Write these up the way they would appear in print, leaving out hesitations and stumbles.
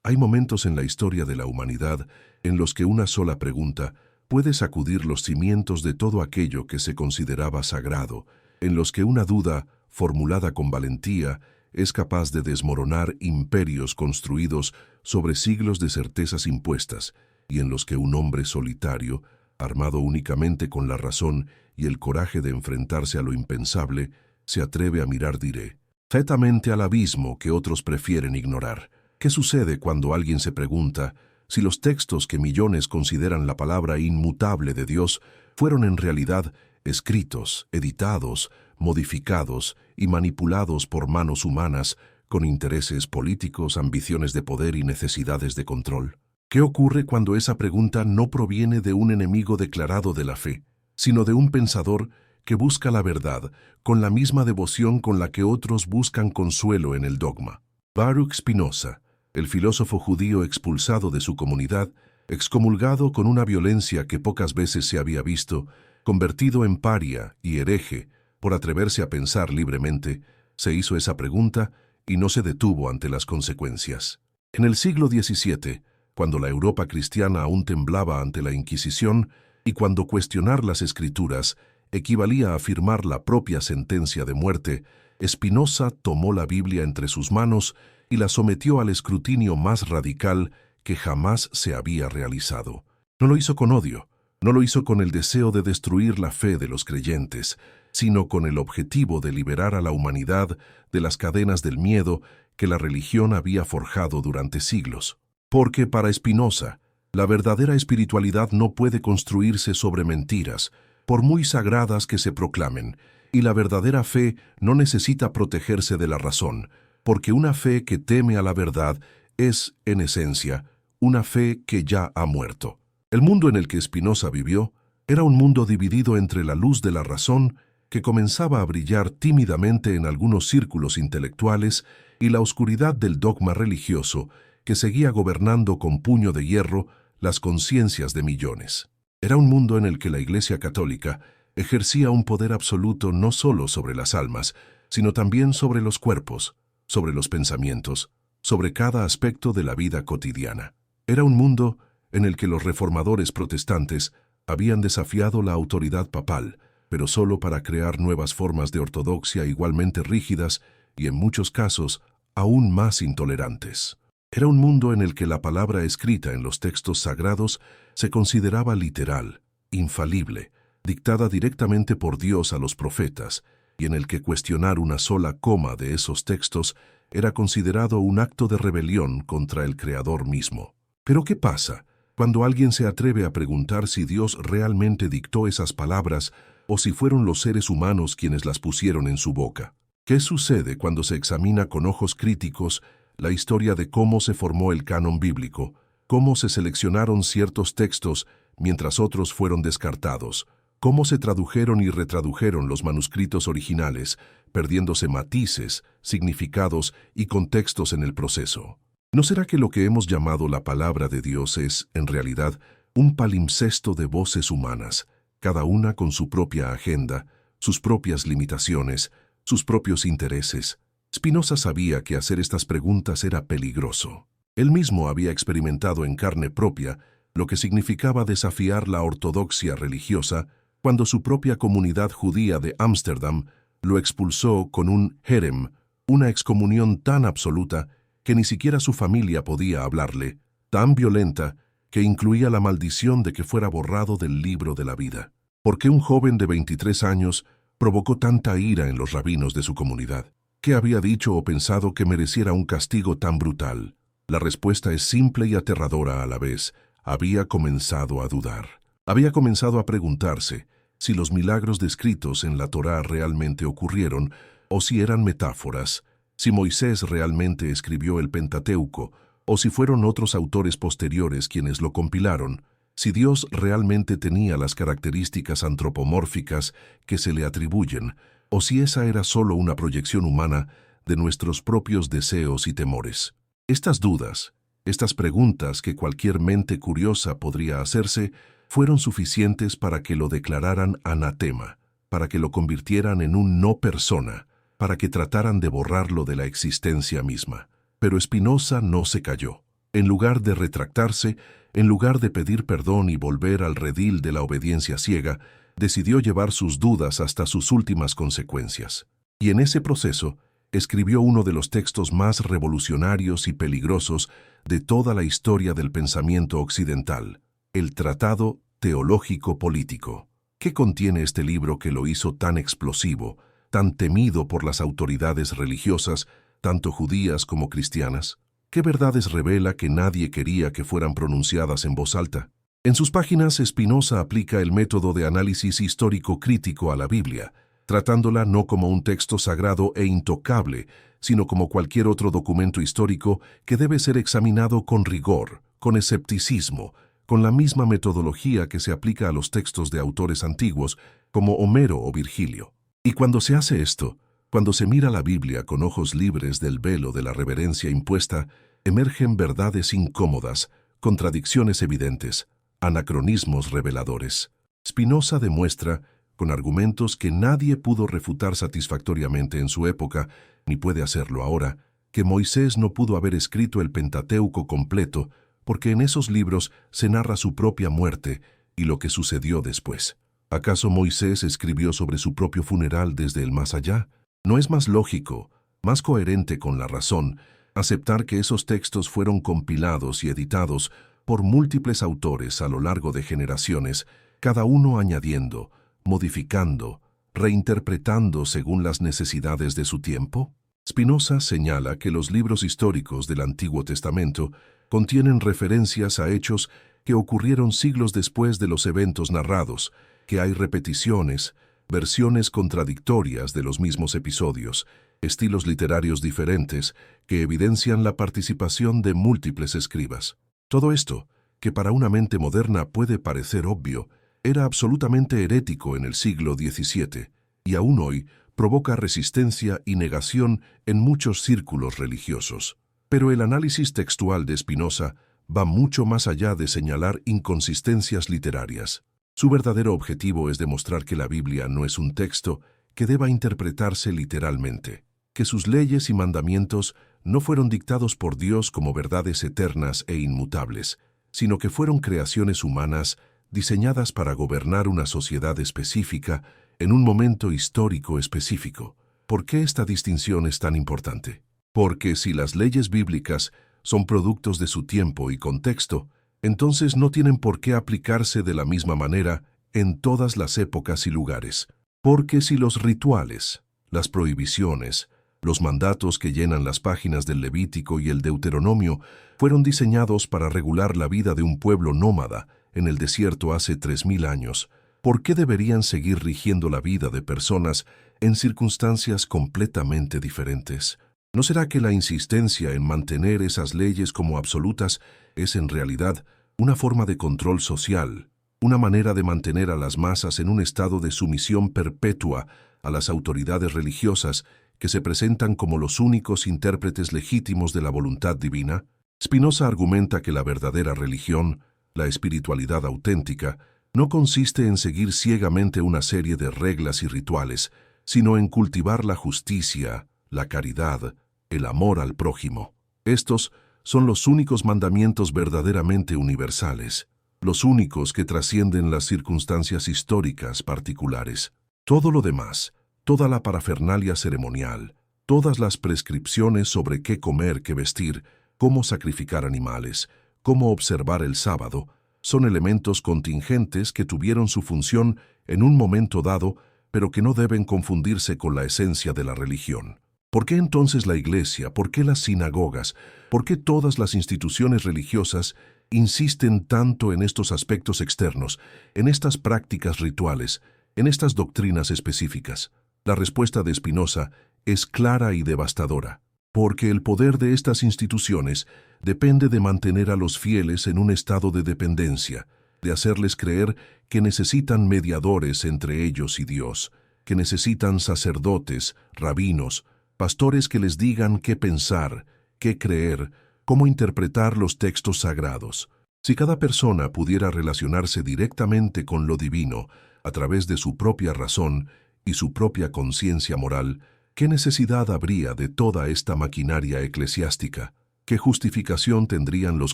Hay momentos en la historia de la humanidad en los que una sola pregunta puede sacudir los cimientos de todo aquello que se consideraba sagrado, en los que una duda, formulada con valentía, es capaz de desmoronar imperios construidos sobre siglos de certezas impuestas, y en los que un hombre solitario, armado únicamente con la razón y el coraje de enfrentarse a lo impensable, se atreve a mirar directamente al abismo que otros prefieren ignorar. ¿Qué sucede cuando alguien se pregunta si los textos que millones consideran la palabra inmutable de Dios fueron en realidad escritos, editados, modificados y manipulados por manos humanas con intereses políticos, ambiciones de poder y necesidades de control? ¿Qué ocurre cuando esa pregunta no proviene de un enemigo declarado de la fe, sino de un pensador que busca la verdad con la misma devoción con la que otros buscan consuelo en el dogma? Baruch Spinoza, el filósofo judío expulsado de su comunidad, excomulgado con una violencia que pocas veces se había visto, convertido en paria y hereje por atreverse a pensar libremente, se hizo esa pregunta y no se detuvo ante las consecuencias. En el siglo XVII, cuando la Europa cristiana aún temblaba ante la Inquisición y cuando cuestionar las Escrituras equivalía a afirmar la propia sentencia de muerte, Spinoza tomó la Biblia entre sus manos y la sometió al escrutinio más radical que jamás se había realizado. No lo hizo con odio, no lo hizo con el deseo de destruir la fe de los creyentes, sino con el objetivo de liberar a la humanidad de las cadenas del miedo que la religión había forjado durante siglos. Porque para Spinoza, la verdadera espiritualidad no puede construirse sobre mentiras, por muy sagradas que se proclamen, y la verdadera fe no necesita protegerse de la razón, porque una fe que teme a la verdad es, en esencia, una fe que ya ha muerto. El mundo en el que Spinoza vivió era un mundo dividido entre la luz de la razón, que comenzaba a brillar tímidamente en algunos círculos intelectuales, y la oscuridad del dogma religioso, que seguía gobernando con puño de hierro las conciencias de millones. Era un mundo en el que la Iglesia Católica ejercía un poder absoluto no solo sobre las almas, sino también sobre los cuerpos, sobre los pensamientos, sobre cada aspecto de la vida cotidiana. Era un mundo en el que los reformadores protestantes habían desafiado la autoridad papal, pero solo para crear nuevas formas de ortodoxia igualmente rígidas y en muchos casos aún más intolerantes. Era un mundo en el que la palabra escrita en los textos sagrados se consideraba literal, infalible, dictada directamente por Dios a los profetas, y en el que cuestionar una sola coma de esos textos era considerado un acto de rebelión contra el Creador mismo. Pero ¿qué pasa cuando alguien se atreve a preguntar si Dios realmente dictó esas palabras o si fueron los seres humanos quienes las pusieron en su boca? ¿Qué sucede cuando se examina con ojos críticos la historia de cómo se formó el canon bíblico, cómo se seleccionaron ciertos textos mientras otros fueron descartados, cómo se tradujeron y retradujeron los manuscritos originales, perdiéndose matices, significados y contextos en el proceso? ¿No será que lo que hemos llamado la palabra de Dios es, en realidad, un palimpsesto de voces humanas, cada una con su propia agenda, sus propias limitaciones, sus propios intereses? Spinoza sabía que hacer estas preguntas era peligroso. Él mismo había experimentado en carne propia lo que significaba desafiar la ortodoxia religiosa cuando su propia comunidad judía de Ámsterdam lo expulsó con un herem, una excomunión tan absoluta que ni siquiera su familia podía hablarle, tan violenta que incluía la maldición de que fuera borrado del libro de la vida. ¿Por qué un joven de 23 años provocó tanta ira en los rabinos de su comunidad? ¿Qué había dicho o pensado que mereciera un castigo tan brutal? La respuesta es simple y aterradora a la vez. Había comenzado a dudar. Había comenzado a preguntarse si los milagros descritos en la Torá realmente ocurrieron o si eran metáforas, si Moisés realmente escribió el Pentateuco o si fueron otros autores posteriores quienes lo compilaron, si Dios realmente tenía las características antropomórficas que se le atribuyen o si esa era solo una proyección humana de nuestros propios deseos y temores. Estas dudas, estas preguntas que cualquier mente curiosa podría hacerse, fueron suficientes para que lo declararan anatema, para que lo convirtieran en un no persona, para que trataran de borrarlo de la existencia misma. Pero Spinoza no se calló. En lugar de retractarse, en lugar de pedir perdón y volver al redil de la obediencia ciega, decidió llevar sus dudas hasta sus últimas consecuencias. Y en ese proceso, escribió uno de los textos más revolucionarios y peligrosos de toda la historia del pensamiento occidental, el Tratado Teológico Político. ¿Qué contiene este libro que lo hizo tan explosivo, tan temido por las autoridades religiosas, tanto judías como cristianas? ¿Qué verdades revela que nadie quería que fueran pronunciadas en voz alta? En sus páginas, Spinoza aplica el método de análisis histórico-crítico a la Biblia, tratándola no como un texto sagrado e intocable, sino como cualquier otro documento histórico que debe ser examinado con rigor, con escepticismo, con la misma metodología que se aplica a los textos de autores antiguos, como Homero o Virgilio. Y cuando se hace esto, cuando se mira la Biblia con ojos libres del velo de la reverencia impuesta, emergen verdades incómodas, contradicciones evidentes, anacronismos reveladores. Spinoza demuestra, con argumentos que nadie pudo refutar satisfactoriamente en su época, ni puede hacerlo ahora, que Moisés no pudo haber escrito el Pentateuco completo, porque en esos libros se narra su propia muerte y lo que sucedió después. ¿Acaso Moisés escribió sobre su propio funeral desde el más allá? ¿No es más lógico, más coherente con la razón, aceptar que esos textos fueron compilados y editados por múltiples autores a lo largo de generaciones, cada uno añadiendo, modificando, reinterpretando según las necesidades de su tiempo? Spinoza señala que los libros históricos del Antiguo Testamento contienen referencias a hechos que ocurrieron siglos después de los eventos narrados, que hay repeticiones, versiones contradictorias de los mismos episodios, estilos literarios diferentes que evidencian la participación de múltiples escribas. Todo esto, que para una mente moderna puede parecer obvio, era absolutamente herético en el siglo XVII y aún hoy provoca resistencia y negación en muchos círculos religiosos. Pero el análisis textual de Spinoza va mucho más allá de señalar inconsistencias literarias. Su verdadero objetivo es demostrar que la Biblia no es un texto que deba interpretarse literalmente, que sus leyes y mandamientos no fueron dictados por Dios como verdades eternas e inmutables, sino que fueron creaciones humanas diseñadas para gobernar una sociedad específica en un momento histórico específico. ¿Por qué esta distinción es tan importante? Porque si las leyes bíblicas son productos de su tiempo y contexto, entonces no tienen por qué aplicarse de la misma manera en todas las épocas y lugares. Porque si los rituales, las prohibiciones, los mandatos que llenan las páginas del Levítico y el Deuteronomio fueron diseñados para regular la vida de un pueblo nómada en el desierto hace 3000 años, ¿por qué deberían seguir rigiendo la vida de personas en circunstancias completamente diferentes? ¿No será que la insistencia en mantener esas leyes como absolutas es en realidad una forma de control social, una manera de mantener a las masas en un estado de sumisión perpetua a las autoridades religiosas que se presentan como los únicos intérpretes legítimos de la voluntad divina? Spinoza argumenta que la verdadera religión, la espiritualidad auténtica, no consiste en seguir ciegamente una serie de reglas y rituales, sino en cultivar la justicia, la caridad, el amor al prójimo. Estos son los únicos mandamientos verdaderamente universales, los únicos que trascienden las circunstancias históricas particulares. Todo lo demás, toda la parafernalia ceremonial, todas las prescripciones sobre qué comer, qué vestir, cómo sacrificar animales, cómo observar el sábado, son elementos contingentes que tuvieron su función en un momento dado, pero que no deben confundirse con la esencia de la religión. ¿Por qué entonces la Iglesia, por qué las sinagogas, por qué todas las instituciones religiosas insisten tanto en estos aspectos externos, en estas prácticas rituales, en estas doctrinas específicas? La respuesta de Spinoza es clara y devastadora, porque el poder de estas instituciones depende de mantener a los fieles en un estado de dependencia, de hacerles creer que necesitan mediadores entre ellos y Dios, que necesitan sacerdotes, rabinos, pastores que les digan qué pensar, qué creer, cómo interpretar los textos sagrados. Si cada persona pudiera relacionarse directamente con lo divino a través de su propia razón y su propia conciencia moral, ¿qué necesidad habría de toda esta maquinaria eclesiástica? ¿Qué justificación tendrían los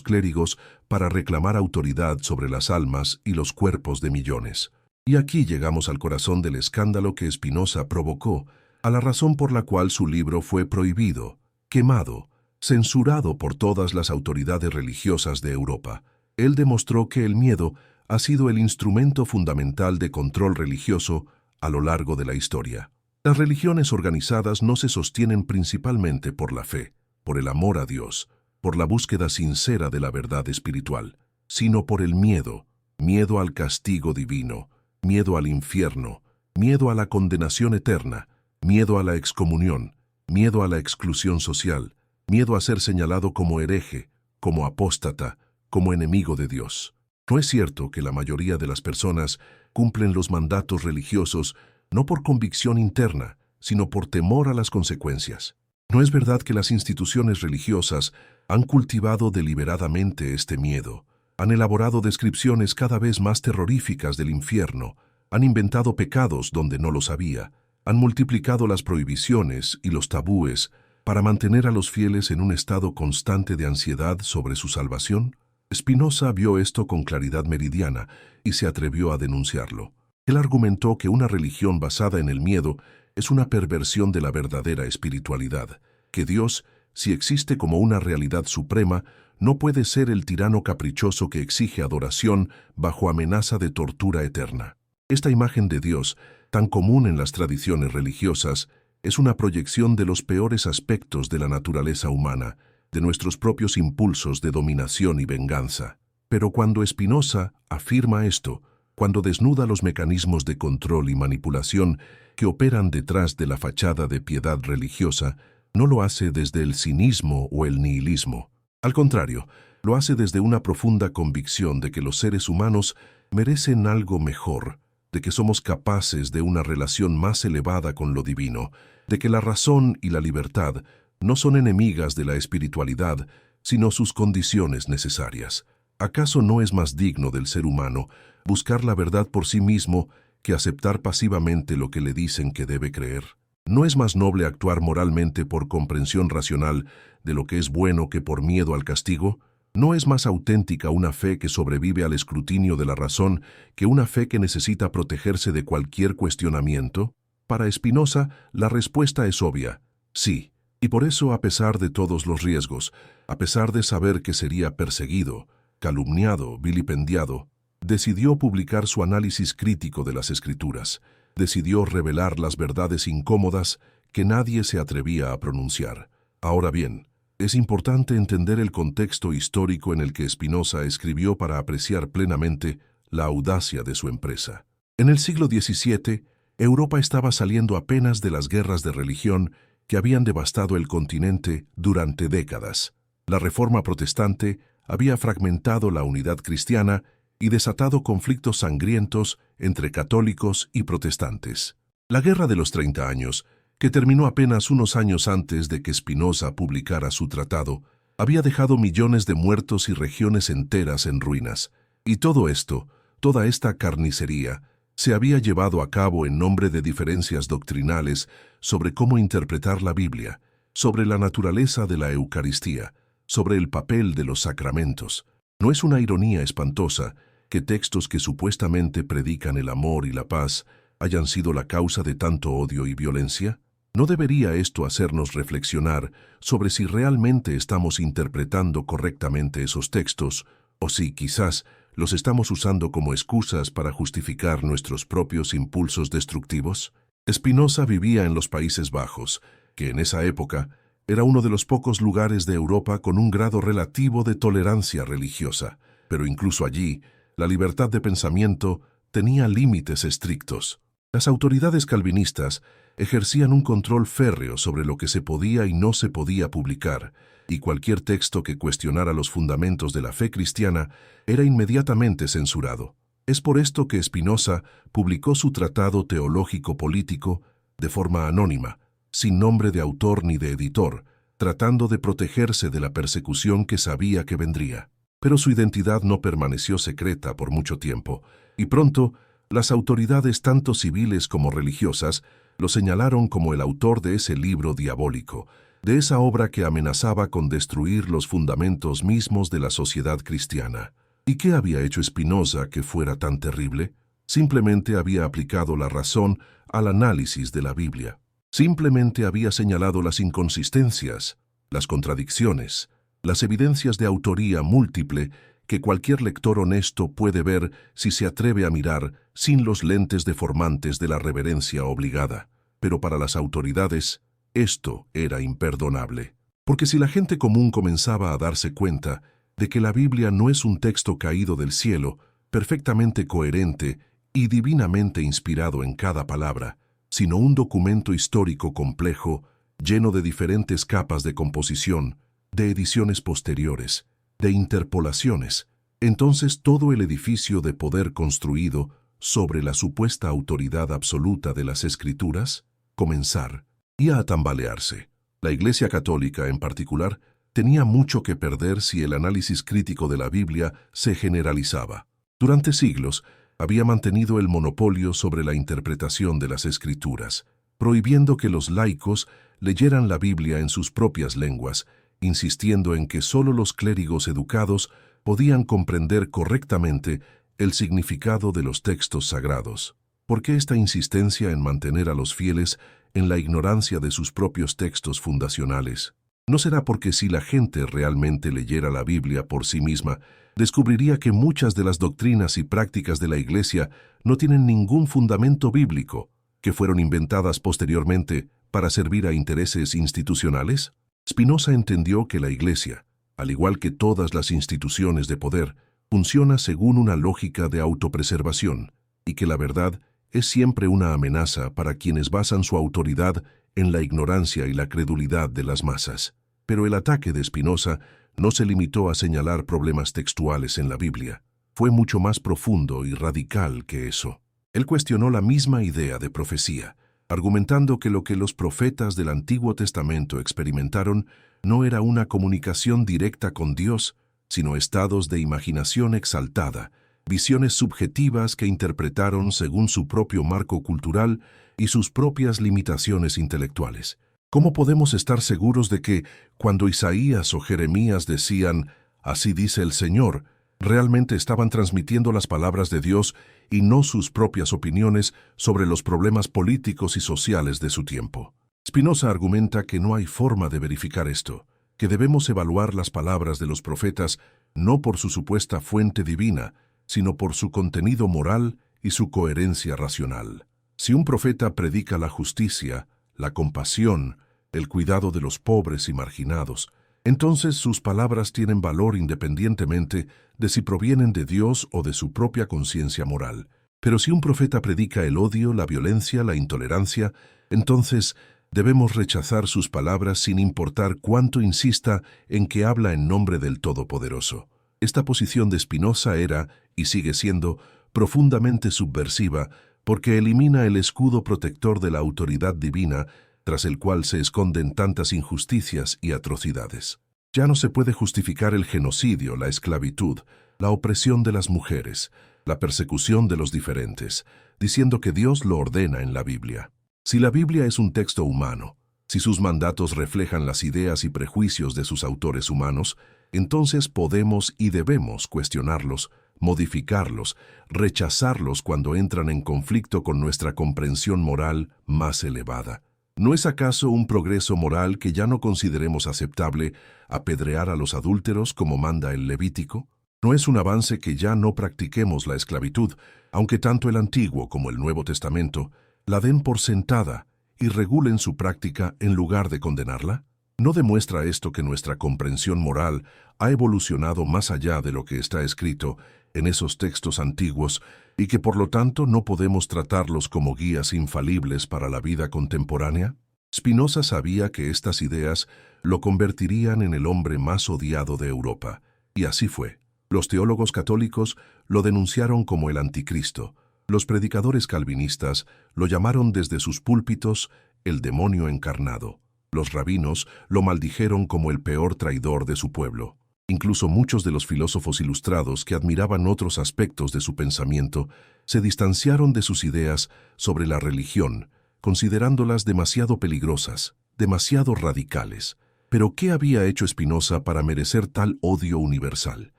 clérigos para reclamar autoridad sobre las almas y los cuerpos de millones? Y aquí llegamos al corazón del escándalo que Spinoza provocó, a la razón por la cual su libro fue prohibido, quemado, censurado por todas las autoridades religiosas de Europa. Él demostró que el miedo ha sido el instrumento fundamental de control religioso a lo largo de la historia. Las religiones organizadas no se sostienen principalmente por la fe, por el amor a Dios, por la búsqueda sincera de la verdad espiritual, sino por el miedo, miedo al castigo divino, miedo al infierno, miedo a la condenación eterna, miedo a la excomunión, miedo a la exclusión social, miedo a ser señalado como hereje, como apóstata, como enemigo de Dios. No es cierto que la mayoría de las personas cumplen los mandatos religiosos no por convicción interna, sino por temor a las consecuencias. No es verdad que las instituciones religiosas han cultivado deliberadamente este miedo, han elaborado descripciones cada vez más terroríficas del infierno, han inventado pecados donde no los había, han multiplicado las prohibiciones y los tabúes para mantener a los fieles en un estado constante de ansiedad sobre su salvación. Spinoza vio esto con claridad meridiana y se atrevió a denunciarlo. Él argumentó que una religión basada en el miedo es una perversión de la verdadera espiritualidad, que Dios, si existe como una realidad suprema, no puede ser el tirano caprichoso que exige adoración bajo amenaza de tortura eterna. Esta imagen de Dios, tan común en las tradiciones religiosas, es una proyección de los peores aspectos de la naturaleza humana, de nuestros propios impulsos de dominación y venganza. Pero cuando Spinoza afirma esto, cuando desnuda los mecanismos de control y manipulación que operan detrás de la fachada de piedad religiosa, no lo hace desde el cinismo o el nihilismo. Al contrario, lo hace desde una profunda convicción de que los seres humanos merecen algo mejor, de que somos capaces de una relación más elevada con lo divino, de que la razón y la libertad no son enemigas de la espiritualidad, sino sus condiciones necesarias. ¿Acaso no es más digno del ser humano buscar la verdad por sí mismo que aceptar pasivamente lo que le dicen que debe creer? ¿No es más noble actuar moralmente por comprensión racional de lo que es bueno que por miedo al castigo? ¿No es más auténtica una fe que sobrevive al escrutinio de la razón que una fe que necesita protegerse de cualquier cuestionamiento? Para Spinoza, la respuesta es obvia: sí. Y por eso, a pesar de todos los riesgos, a pesar de saber que sería perseguido, calumniado, vilipendiado, decidió publicar su análisis crítico de las Escrituras, decidió revelar las verdades incómodas que nadie se atrevía a pronunciar. Ahora bien, es importante entender el contexto histórico en el que Spinoza escribió para apreciar plenamente la audacia de su empresa. En el siglo XVII, Europa estaba saliendo apenas de las guerras de religión que habían devastado el continente durante décadas. La Reforma protestante había fragmentado la unidad cristiana y desatado conflictos sangrientos entre católicos y protestantes. La Guerra de los 30 años, que terminó apenas unos años antes de que Spinoza publicara su tratado, había dejado millones de muertos y regiones enteras en ruinas. Y todo esto, toda esta carnicería, se había llevado a cabo en nombre de diferencias doctrinales sobre cómo interpretar la Biblia, sobre la naturaleza de la Eucaristía, sobre el papel de los sacramentos. ¿No es una ironía espantosa que textos que supuestamente predican el amor y la paz hayan sido la causa de tanto odio y violencia? ¿No debería esto hacernos reflexionar sobre si realmente estamos interpretando correctamente esos textos, o si quizás los estamos usando como excusas para justificar nuestros propios impulsos destructivos? Spinoza vivía en los Países Bajos, que en esa época era uno de los pocos lugares de Europa con un grado relativo de tolerancia religiosa, pero incluso allí, la libertad de pensamiento tenía límites estrictos. Las autoridades calvinistas ejercían un control férreo sobre lo que se podía y no se podía publicar, y cualquier texto que cuestionara los fundamentos de la fe cristiana era inmediatamente censurado. Es por esto que Spinoza publicó su tratado teológico-político de forma anónima, sin nombre de autor ni de editor, tratando de protegerse de la persecución que sabía que vendría. Pero su identidad no permaneció secreta por mucho tiempo, y pronto las autoridades tanto civiles como religiosas lo señalaron como el autor de ese libro diabólico, de esa obra que amenazaba con destruir los fundamentos mismos de la sociedad cristiana. ¿Y qué había hecho Spinoza que fuera tan terrible? Simplemente había aplicado la razón al análisis de la Biblia. Simplemente había señalado las inconsistencias, las contradicciones, las evidencias de autoría múltiple que cualquier lector honesto puede ver si se atreve a mirar sin los lentes deformantes de la reverencia obligada. Pero para las autoridades, esto era imperdonable. Porque si la gente común comenzaba a darse cuenta de que la Biblia no es un texto caído del cielo, perfectamente coherente y divinamente inspirado en cada palabra, sino un documento histórico complejo, lleno de diferentes capas de composición, de ediciones posteriores, de interpolaciones, entonces todo el edificio de poder construido sobre la supuesta autoridad absoluta de las Escrituras, comenzar y a tambalearse. La Iglesia Católica, en particular, tenía mucho que perder si el análisis crítico de la Biblia se generalizaba. Durante siglos, había mantenido el monopolio sobre la interpretación de las Escrituras, prohibiendo que los laicos leyeran la Biblia en sus propias lenguas, insistiendo en que solo los clérigos educados podían comprender correctamente el significado de los textos sagrados. ¿Por qué esta insistencia en mantener a los fieles en la ignorancia de sus propios textos fundacionales? ¿No será porque si la gente realmente leyera la Biblia por sí misma, descubriría que muchas de las doctrinas y prácticas de la Iglesia no tienen ningún fundamento bíblico, que fueron inventadas posteriormente para servir a intereses institucionales? Spinoza entendió que la Iglesia, al igual que todas las instituciones de poder, funciona según una lógica de autopreservación, y que la verdad es siempre una amenaza para quienes basan su autoridad en la ignorancia y la credulidad de las masas. Pero el ataque de Spinoza no se limitó a señalar problemas textuales en la Biblia. Fue mucho más profundo y radical que eso. Él cuestionó la misma idea de profecía, argumentando que lo que los profetas del Antiguo Testamento experimentaron no era una comunicación directa con Dios, sino estados de imaginación exaltada, visiones subjetivas que interpretaron según su propio marco cultural y sus propias limitaciones intelectuales. ¿Cómo podemos estar seguros de que, cuando Isaías o Jeremías decían, «Así dice el Señor», realmente estaban transmitiendo las palabras de Dios y no sus propias opiniones sobre los problemas políticos y sociales de su tiempo? Spinoza argumenta que no hay forma de verificar esto, que debemos evaluar las palabras de los profetas no por su supuesta fuente divina, sino por su contenido moral y su coherencia racional. Si un profeta predica la justicia, la compasión, el cuidado de los pobres y marginados, entonces sus palabras tienen valor independientemente de si provienen de Dios o de su propia conciencia moral. Pero si un profeta predica el odio, la violencia, la intolerancia, entonces debemos rechazar sus palabras sin importar cuánto insista en que habla en nombre del Todopoderoso. Esta posición de Spinoza era, y sigue siendo, profundamente subversiva porque elimina el escudo protector de la autoridad divina tras el cual se esconden tantas injusticias y atrocidades. Ya no se puede justificar el genocidio, la esclavitud, la opresión de las mujeres, la persecución de los diferentes, diciendo que Dios lo ordena en la Biblia. Si la Biblia es un texto humano, si sus mandatos reflejan las ideas y prejuicios de sus autores humanos, entonces podemos y debemos cuestionarlos, modificarlos, rechazarlos cuando entran en conflicto con nuestra comprensión moral más elevada. ¿No es acaso un progreso moral que ya no consideremos aceptable apedrear a los adúlteros como manda el Levítico? ¿No es un avance que ya no practiquemos la esclavitud, aunque tanto el Antiguo como el Nuevo Testamento la den por sentada y regulen su práctica en lugar de condenarla? ¿No demuestra esto que nuestra comprensión moral ha evolucionado más allá de lo que está escrito en esos textos antiguos y que por lo tanto no podemos tratarlos como guías infalibles para la vida contemporánea? Spinoza sabía que estas ideas lo convertirían en el hombre más odiado de Europa, y así fue. Los teólogos católicos lo denunciaron como el anticristo. Los predicadores calvinistas lo llamaron desde sus púlpitos el demonio encarnado. Los rabinos lo maldijeron como el peor traidor de su pueblo. Incluso muchos de los filósofos ilustrados que admiraban otros aspectos de su pensamiento se distanciaron de sus ideas sobre la religión, considerándolas demasiado peligrosas, demasiado radicales. Pero ¿qué había hecho Spinoza para merecer tal odio universal?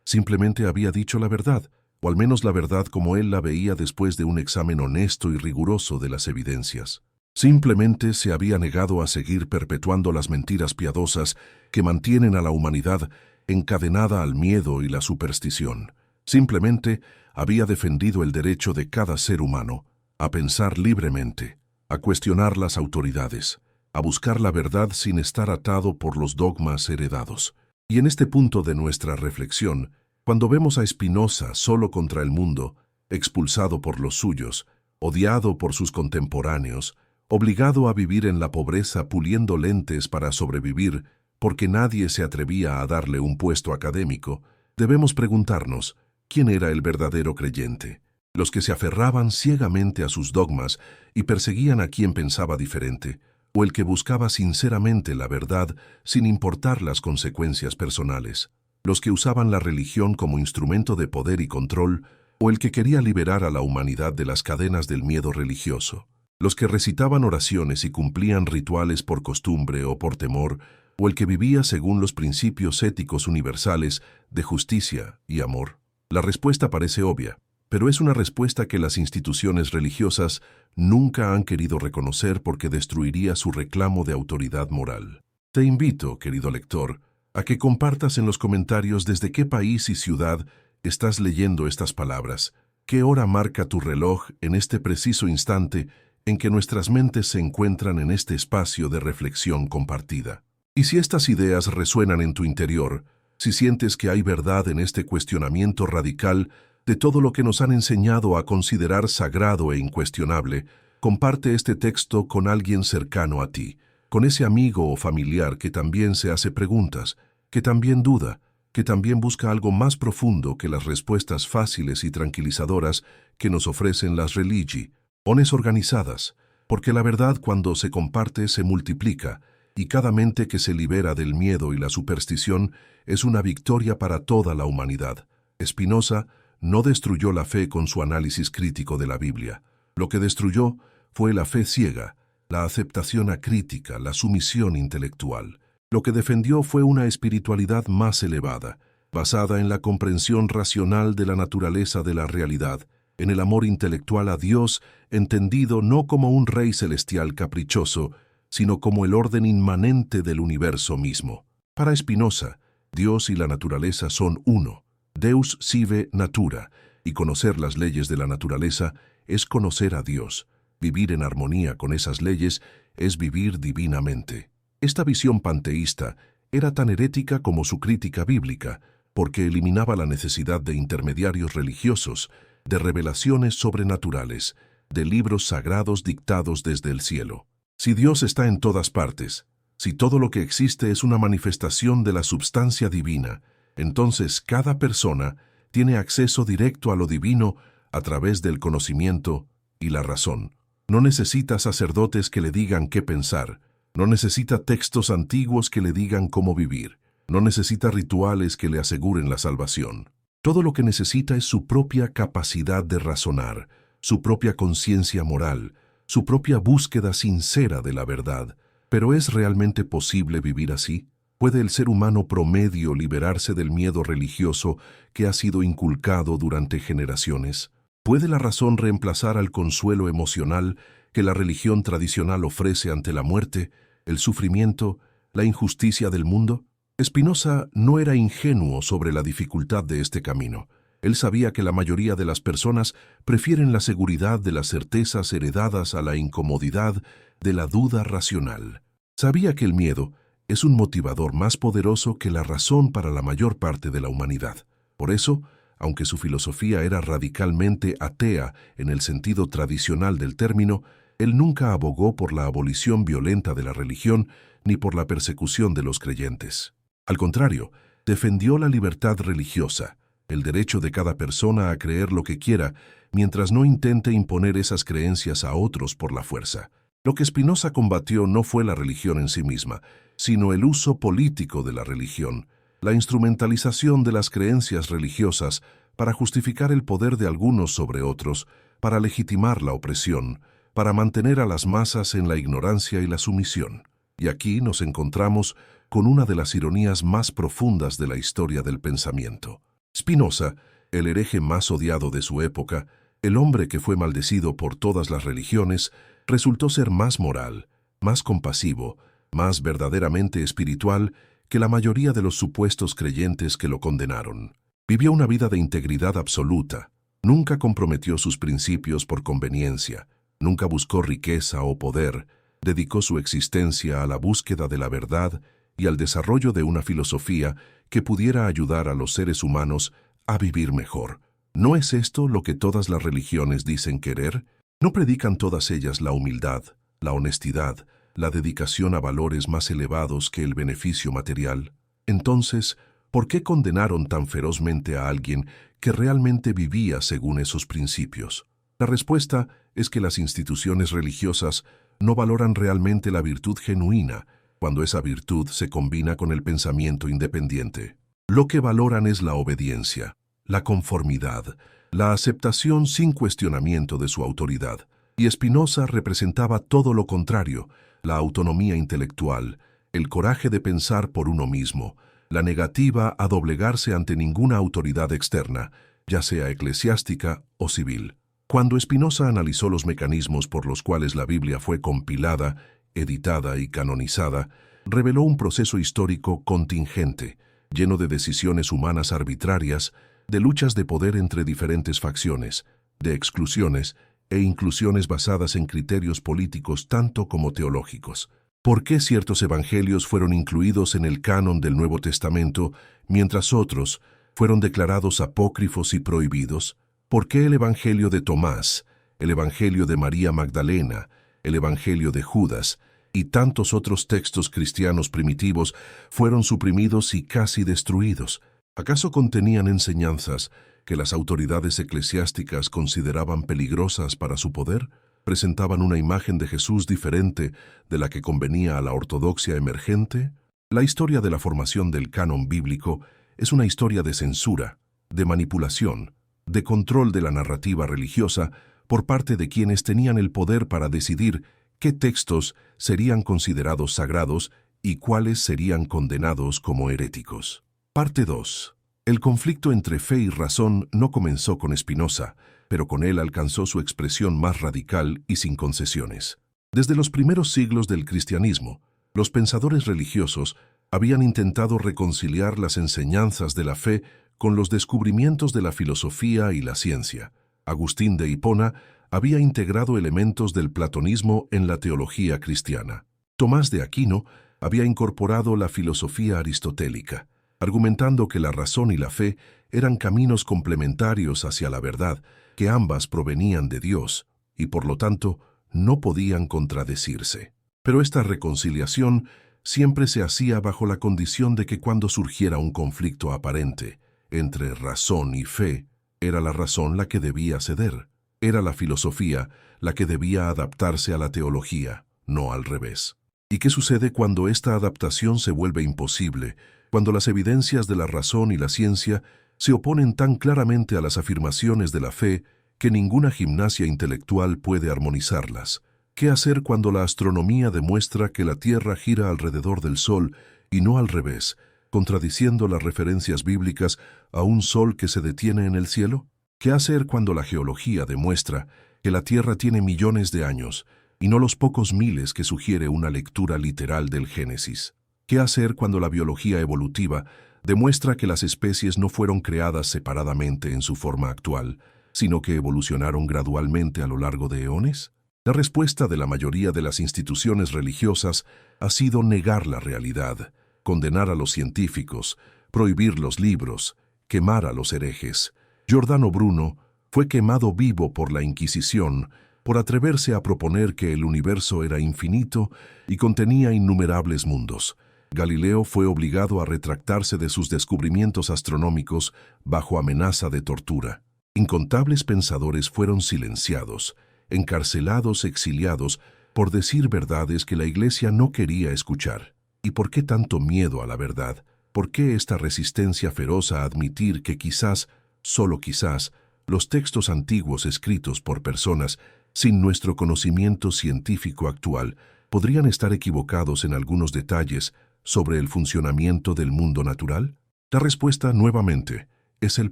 Simplemente había dicho la verdad, o al menos la verdad como él la veía después de un examen honesto y riguroso de las evidencias. Simplemente se había negado a seguir perpetuando las mentiras piadosas que mantienen a la humanidad encadenada al miedo y la superstición. Simplemente había defendido el derecho de cada ser humano a pensar libremente, a cuestionar las autoridades, a buscar la verdad sin estar atado por los dogmas heredados. Y en este punto de nuestra reflexión, cuando vemos a Spinoza solo contra el mundo, expulsado por los suyos, odiado por sus contemporáneos, obligado a vivir en la pobreza puliendo lentes para sobrevivir porque nadie se atrevía a darle un puesto académico, debemos preguntarnos, ¿quién era el verdadero creyente? ¿Los que se aferraban ciegamente a sus dogmas y perseguían a quien pensaba diferente, o el que buscaba sinceramente la verdad sin importar las consecuencias personales? ¿Los que usaban la religión como instrumento de poder y control, o el que quería liberar a la humanidad de las cadenas del miedo religioso? ¿Los que recitaban oraciones y cumplían rituales por costumbre o por temor, o el que vivía según los principios éticos universales de justicia y amor? La respuesta parece obvia, pero es una respuesta que las instituciones religiosas nunca han querido reconocer porque destruiría su reclamo de autoridad moral. Te invito, querido lector, a que compartas en los comentarios desde qué país y ciudad estás leyendo estas palabras, qué hora marca tu reloj en este preciso instante en que nuestras mentes se encuentran en este espacio de reflexión compartida. Y si estas ideas resuenan en tu interior, si sientes que hay verdad en este cuestionamiento radical de todo lo que nos han enseñado a considerar sagrado e incuestionable, comparte este texto con alguien cercano a ti, con ese amigo o familiar que también se hace preguntas, que también duda, que también busca algo más profundo que las respuestas fáciles y tranquilizadoras que nos ofrecen las religi, ones organizadas, porque la verdad cuando se comparte se multiplica, y cada mente que se libera del miedo y la superstición es una victoria para toda la humanidad. Spinoza no destruyó la fe con su análisis crítico de la Biblia. Lo que destruyó fue la fe ciega, la aceptación acrítica, la sumisión intelectual. Lo que defendió fue una espiritualidad más elevada, basada en la comprensión racional de la naturaleza de la realidad, en el amor intelectual a Dios, entendido no como un rey celestial caprichoso, sino como el orden inmanente del universo mismo. Para Spinoza, Dios y la naturaleza son uno. Deus sive natura, y conocer las leyes de la naturaleza es conocer a Dios. Vivir en armonía con esas leyes es vivir divinamente. Esta visión panteísta era tan herética como su crítica bíblica, porque eliminaba la necesidad de intermediarios religiosos, de revelaciones sobrenaturales, de libros sagrados dictados desde el cielo. Si Dios está en todas partes, si todo lo que existe es una manifestación de la substancia divina, entonces cada persona tiene acceso directo a lo divino a través del conocimiento y la razón. No necesita sacerdotes que le digan qué pensar, no necesita textos antiguos que le digan cómo vivir, no necesita rituales que le aseguren la salvación. Todo lo que necesita es su propia capacidad de razonar, su propia conciencia moral, su propia búsqueda sincera de la verdad. ¿Pero es realmente posible vivir así? ¿Puede el ser humano promedio liberarse del miedo religioso que ha sido inculcado durante generaciones? ¿Puede la razón reemplazar al consuelo emocional que la religión tradicional ofrece ante la muerte, el sufrimiento, la injusticia del mundo? Spinoza no era ingenuo sobre la dificultad de este camino. Él sabía que la mayoría de las personas prefieren la seguridad de las certezas heredadas a la incomodidad de la duda racional. Sabía que el miedo es un motivador más poderoso que la razón para la mayor parte de la humanidad. Por eso, aunque su filosofía era radicalmente atea en el sentido tradicional del término, él nunca abogó por la abolición violenta de la religión ni por la persecución de los creyentes. Al contrario, defendió la libertad religiosa, el derecho de cada persona a creer lo que quiera, mientras no intente imponer esas creencias a otros por la fuerza. Lo que Spinoza combatió no fue la religión en sí misma, sino el uso político de la religión, la instrumentalización de las creencias religiosas para justificar el poder de algunos sobre otros, para legitimar la opresión, para mantener a las masas en la ignorancia y la sumisión. Y aquí nos encontramos con una de las ironías más profundas de la historia del pensamiento. Spinoza, el hereje más odiado de su época, el hombre que fue maldecido por todas las religiones, resultó ser más moral, más compasivo, más verdaderamente espiritual que la mayoría de los supuestos creyentes que lo condenaron. Vivió una vida de integridad absoluta, nunca comprometió sus principios por conveniencia, nunca buscó riqueza o poder, dedicó su existencia a la búsqueda de la verdad y al desarrollo de una filosofía que pudiera ayudar a los seres humanos a vivir mejor. ¿No es esto lo que todas las religiones dicen querer? ¿No predican todas ellas la humildad, la honestidad, la dedicación a valores más elevados que el beneficio material? Entonces, ¿por qué condenaron tan ferozmente a alguien que realmente vivía según esos principios? La respuesta es que las instituciones religiosas no valoran realmente la virtud genuina cuando esa virtud se combina con el pensamiento independiente. Lo que valoran es la obediencia, la conformidad, la aceptación sin cuestionamiento de su autoridad. Y Spinoza representaba todo lo contrario, la autonomía intelectual, el coraje de pensar por uno mismo, la negativa a doblegarse ante ninguna autoridad externa, ya sea eclesiástica o civil. Cuando Spinoza analizó los mecanismos por los cuales la Biblia fue compilada, editada y canonizada, reveló un proceso histórico contingente, lleno de decisiones humanas arbitrarias, de luchas de poder entre diferentes facciones, de exclusiones e inclusiones basadas en criterios políticos tanto como teológicos. ¿Por qué ciertos evangelios fueron incluidos en el canon del Nuevo Testamento, mientras otros fueron declarados apócrifos y prohibidos? ¿Por qué el evangelio de Tomás, el evangelio de María Magdalena, el evangelio de Judas y tantos otros textos cristianos primitivos fueron suprimidos y casi destruidos? ¿Acaso contenían enseñanzas que las autoridades eclesiásticas consideraban peligrosas para su poder? ¿Presentaban una imagen de Jesús diferente de la que convenía a la ortodoxia emergente? La historia de la formación del canon bíblico es una historia de censura, de manipulación, de control de la narrativa religiosa por parte de quienes tenían el poder para decidir qué textos serían considerados sagrados y cuáles serían condenados como heréticos. Parte 2. El conflicto entre fe y razón no comenzó con Spinoza, pero con él alcanzó su expresión más radical y sin concesiones. Desde los primeros siglos del cristianismo, los pensadores religiosos habían intentado reconciliar las enseñanzas de la fe con los descubrimientos de la filosofía y la ciencia. Agustín de Hipona había integrado elementos del platonismo en la teología cristiana. Tomás de Aquino había incorporado la filosofía aristotélica, argumentando que la razón y la fe eran caminos complementarios hacia la verdad, que ambas provenían de Dios y por lo tanto no podían contradecirse. Pero esta reconciliación siempre se hacía bajo la condición de que cuando surgiera un conflicto aparente entre razón y fe, era la razón la que debía ceder. Era la filosofía la que debía adaptarse a la teología, no al revés. ¿Y qué sucede cuando esta adaptación se vuelve imposible, cuando las evidencias de la razón y la ciencia se oponen tan claramente a las afirmaciones de la fe que ninguna gimnasia intelectual puede armonizarlas? ¿Qué hacer cuando la astronomía demuestra que la Tierra gira alrededor del Sol y no al revés, contradiciendo las referencias bíblicas a un sol que se detiene en el cielo? ¿Qué hacer cuando la geología demuestra que la Tierra tiene millones de años y no los pocos miles que sugiere una lectura literal del Génesis? ¿Qué hacer cuando la biología evolutiva demuestra que las especies no fueron creadas separadamente en su forma actual, sino que evolucionaron gradualmente a lo largo de eones? La respuesta de la mayoría de las instituciones religiosas ha sido negar la realidad, condenar a los científicos, prohibir los libros, quemar a los herejes. Giordano Bruno fue quemado vivo por la Inquisición por atreverse a proponer que el universo era infinito y contenía innumerables mundos. Galileo fue obligado a retractarse de sus descubrimientos astronómicos bajo amenaza de tortura. Incontables pensadores fueron silenciados, encarcelados, exiliados, por decir verdades que la Iglesia no quería escuchar. ¿Y por qué tanto miedo a la verdad? ¿Por qué esta resistencia feroz a admitir que quizás, solo quizás, los textos antiguos escritos por personas sin nuestro conocimiento científico actual ¿podrían estar equivocados en algunos detalles sobre el funcionamiento del mundo natural? La respuesta, nuevamente, es el